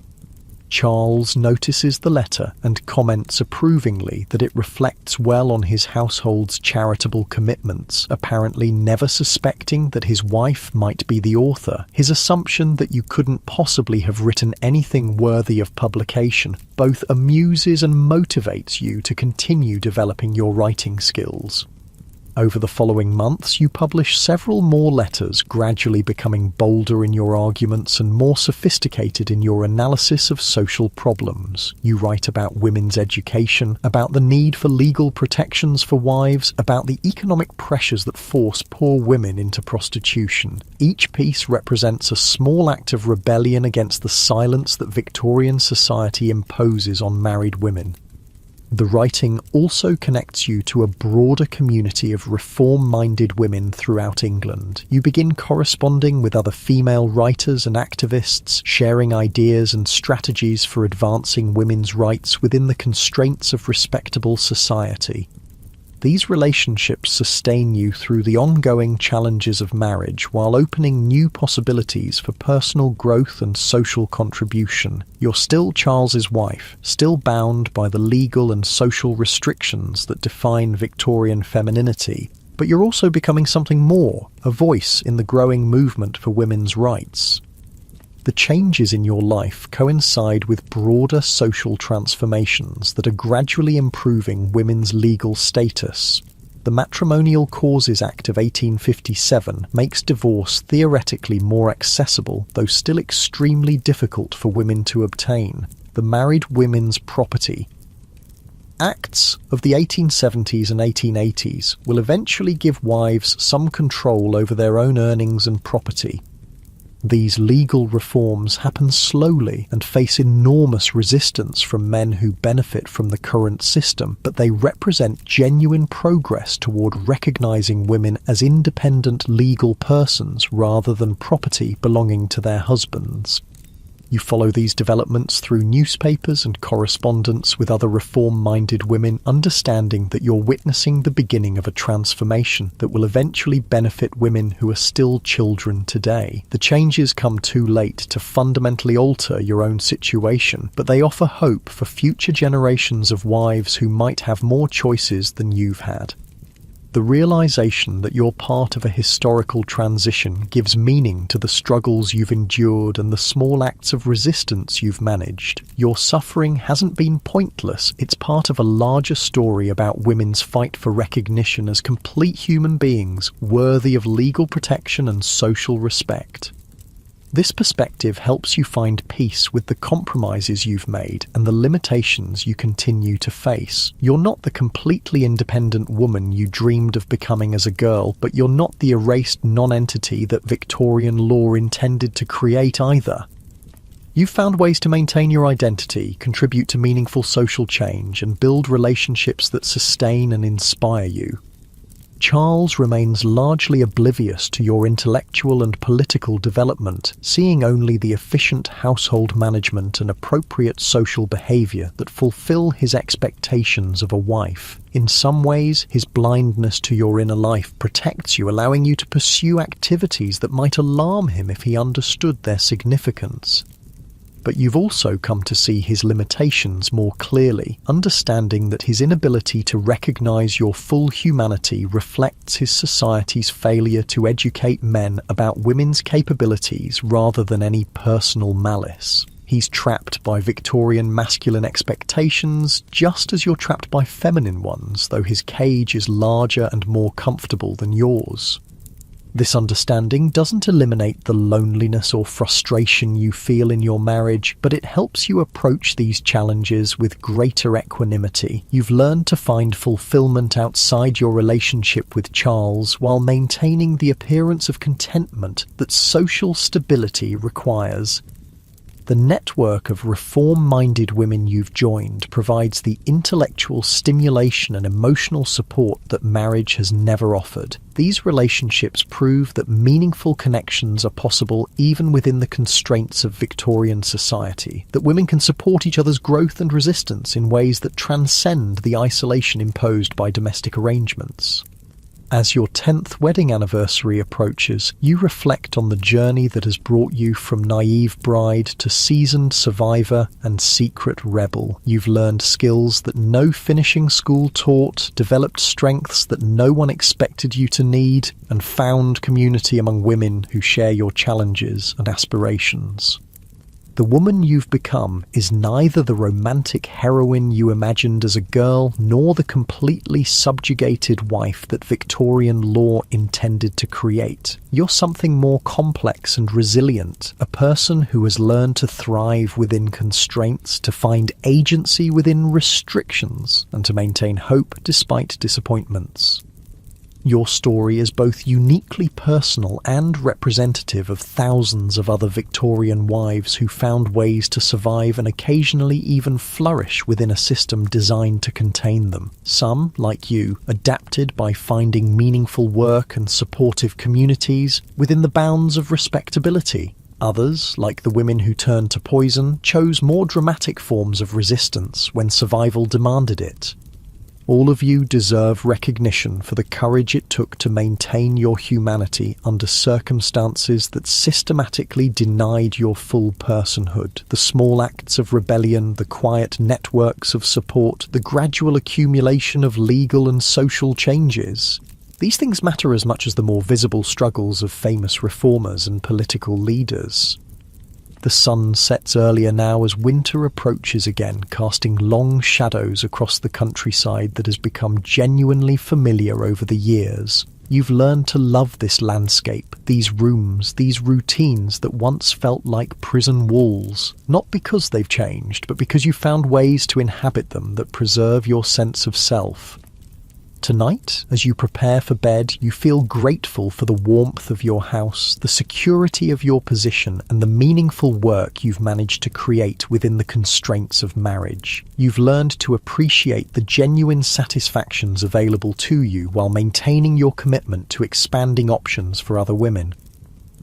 Charles notices the letter and comments approvingly that it reflects well on his household's charitable commitments, apparently never suspecting that his wife might be the author. His assumption that you couldn't possibly have written anything worthy of publication both amuses and motivates you to continue developing your writing skills. Over the following months, you publish several more letters, gradually becoming bolder in your arguments and more sophisticated in your analysis of social problems. You write about women's education, about the need for legal protections for wives, about the economic pressures that force poor women into prostitution. Each piece represents a small act of rebellion against the silence that Victorian society imposes on married women. The writing also connects you to a broader community of reform-minded women throughout England. You begin corresponding with other female writers and activists, sharing ideas and strategies for advancing women's rights within the constraints of respectable society. These relationships sustain you through the ongoing challenges of marriage while opening new possibilities for personal growth and social contribution. You're still Charles's wife, still bound by the legal and social restrictions that define Victorian femininity, but you're also becoming something more, a voice in the growing movement for women's rights. The changes in your life coincide with broader social transformations that are gradually improving women's legal status. The Matrimonial Causes Act of 1857 makes divorce theoretically more accessible, though still extremely difficult for women to obtain. The Married Women's Property Acts of the 1870s and 1880s will eventually give wives some control over their own earnings and property. These legal reforms happen slowly and face enormous resistance from men who benefit from the current system, but they represent genuine progress toward recognizing women as independent legal persons rather than property belonging to their husbands. You follow these developments through newspapers and correspondence with other reform-minded women, understanding that you're witnessing the beginning of a transformation that will eventually benefit women who are still children today. The changes come too late to fundamentally alter your own situation, but they offer hope for future generations of wives who might have more choices than you've had. The realization that you're part of a historical transition gives meaning to the struggles you've endured and the small acts of resistance you've managed. Your suffering hasn't been pointless, it's part of a larger story about women's fight for recognition as complete human beings, worthy of legal protection and social respect. This perspective helps you find peace with the compromises you've made and the limitations you continue to face. You're not the completely independent woman you dreamed of becoming as a girl, but you're not the erased non-entity that Victorian law intended to create either. You've found ways to maintain your identity, contribute to meaningful social change, and build relationships that sustain and inspire you. Charles remains largely oblivious to your intellectual and political development, seeing only the efficient household management and appropriate social behavior that fulfill his expectations of a wife. In some ways, his blindness to your inner life protects you, allowing you to pursue activities that might alarm him if he understood their significance. But you've also come to see his limitations more clearly, understanding that his inability to recognize your full humanity reflects his society's failure to educate men about women's capabilities rather than any personal malice. He's trapped by Victorian masculine expectations, just as you're trapped by feminine ones, though his cage is larger and more comfortable than yours. This understanding doesn't eliminate the loneliness or frustration you feel in your marriage, but it helps you approach these challenges with greater equanimity. You've learned to find fulfillment outside your relationship with Charles while maintaining the appearance of contentment that social stability requires. The network of reform-minded women you've joined provides the intellectual stimulation and emotional support that marriage has never offered. These relationships prove that meaningful connections are possible even within the constraints of Victorian society, that women can support each other's growth and resistance in ways that transcend the isolation imposed by domestic arrangements. As your 10th wedding anniversary approaches, you reflect on the journey that has brought you from naive bride to seasoned survivor and secret rebel. You've learned skills that no finishing school taught, developed strengths that no one expected you to need, and found community among women who share your challenges and aspirations. The woman you've become is neither the romantic heroine you imagined as a girl, nor the completely subjugated wife that Victorian law intended to create. You're something more complex and resilient, a person who has learned to thrive within constraints, to find agency within restrictions, and to maintain hope despite disappointments. Your story is both uniquely personal and representative of thousands of other Victorian wives who found ways to survive and occasionally even flourish within a system designed to contain them. Some, like you, adapted by finding meaningful work and supportive communities within the bounds of respectability. Others, like the women who turned to poison, chose more dramatic forms of resistance when survival demanded it. All of you deserve recognition for the courage it took to maintain your humanity under circumstances that systematically denied your full personhood. The small acts of rebellion, the quiet networks of support, the gradual accumulation of legal and social changes. These things matter as much as the more visible struggles of famous reformers and political leaders. The sun sets earlier now as winter approaches again, casting long shadows across the countryside that has become genuinely familiar over the years. You've learned to love this landscape, these rooms, these routines that once felt like prison walls, not because they've changed, but because you found ways to inhabit them that preserve your sense of self. Tonight, as you prepare for bed, you feel grateful for the warmth of your house, the security of your position, and the meaningful work you've managed to create within the constraints of marriage. You've learned to appreciate the genuine satisfactions available to you while maintaining your commitment to expanding options for other women.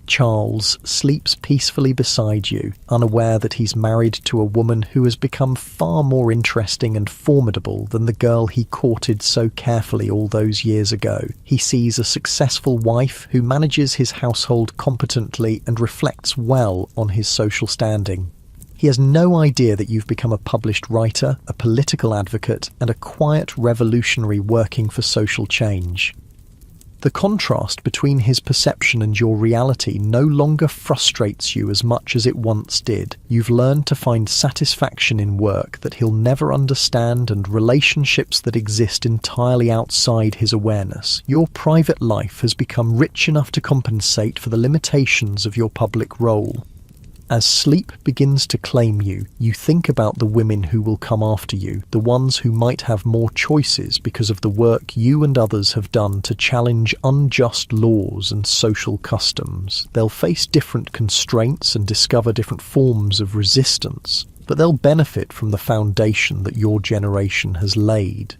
Charles sleeps peacefully beside you, unaware that he's married to a woman who has become far more interesting and formidable than the girl he courted so carefully all those years ago. He sees a successful wife who manages his household competently and reflects well on his social standing. He has no idea that you've become a published writer, a political advocate, and a quiet revolutionary working for social change. The contrast between his perception and your reality no longer frustrates you as much as it once did. You've learned to find satisfaction in work that he'll never understand and relationships that exist entirely outside his awareness. Your private life has become rich enough to compensate for the limitations of your public role. As sleep begins to claim you, you think about the women who will come after you, the ones who might have more choices because of the work you and others have done to challenge unjust laws and social customs. They'll face different constraints and discover different forms of resistance, but they'll benefit from the foundation that your generation has laid.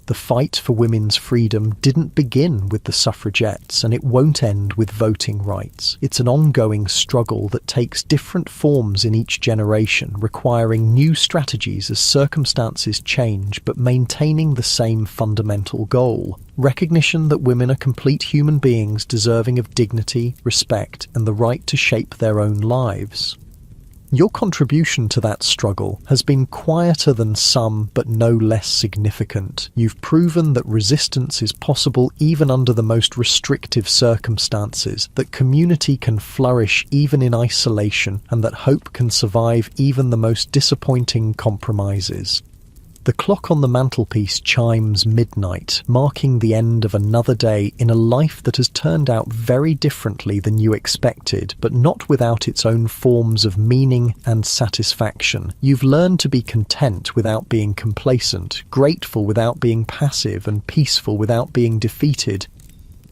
The fight for women's freedom didn't begin with the suffragettes, and it won't end with voting rights. It's an ongoing struggle that takes different forms in each generation, requiring new strategies as circumstances change, but maintaining the same fundamental goal: recognition that women are complete human beings deserving of dignity, respect, and the right to shape their own lives. Your contribution to that struggle has been quieter than some, but no less significant. You've proven that resistance is possible even under the most restrictive circumstances, that community can flourish even in isolation, and that hope can survive even the most disappointing compromises. The clock on the mantelpiece chimes midnight, marking the end of another day in a life that has turned out very differently than you expected, but not without its own forms of meaning and satisfaction. You've learned to be content without being complacent, grateful without being passive, and peaceful without being defeated.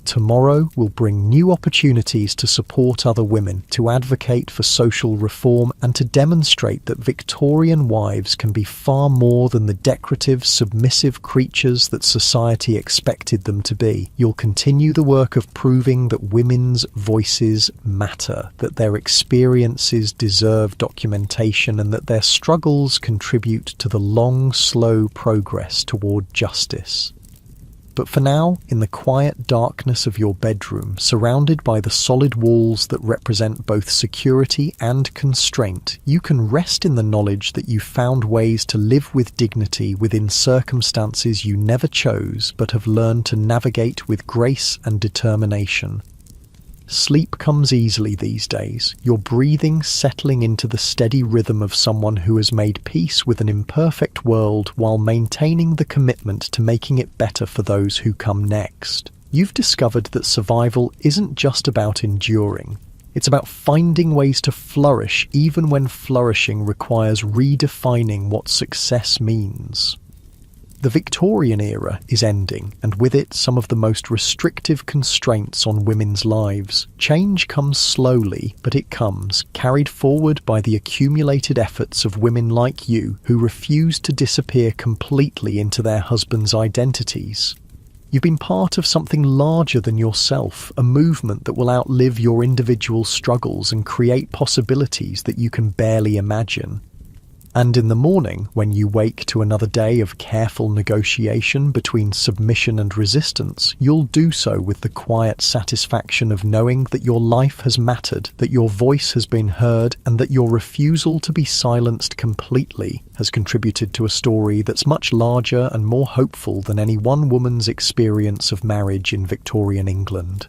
Tomorrow will bring new opportunities to support other women, to advocate for social reform, and to demonstrate that Victorian wives can be far more than the decorative, submissive creatures that society expected them to be. You'll continue the work of proving that women's voices matter, that their experiences deserve documentation, and that their struggles contribute to the long, slow progress toward justice. But for now, in the quiet darkness of your bedroom, surrounded by the solid walls that represent both security and constraint, you can rest in the knowledge that you found ways to live with dignity within circumstances you never chose but have learned to navigate with grace and determination. Sleep comes easily these days, your breathing settling into the steady rhythm of someone who has made peace with an imperfect world while maintaining the commitment to making it better for those who come next. You've discovered that survival isn't just about enduring. It's about finding ways to flourish even when flourishing requires redefining what success means. The Victorian era is ending, and with it some of the most restrictive constraints on women's lives. Change comes slowly, but it comes, carried forward by the accumulated efforts of women like you who refuse to disappear completely into their husbands' identities. You've been part of something larger than yourself, a movement that will outlive your individual struggles and create possibilities that you can barely imagine. And in the morning, when you wake to another day of careful negotiation between submission and resistance, you'll do so with the quiet satisfaction of knowing that your life has mattered, that your voice has been heard, and that your refusal to be silenced completely has contributed to a story that's much larger and more hopeful than any one woman's experience of marriage in Victorian England.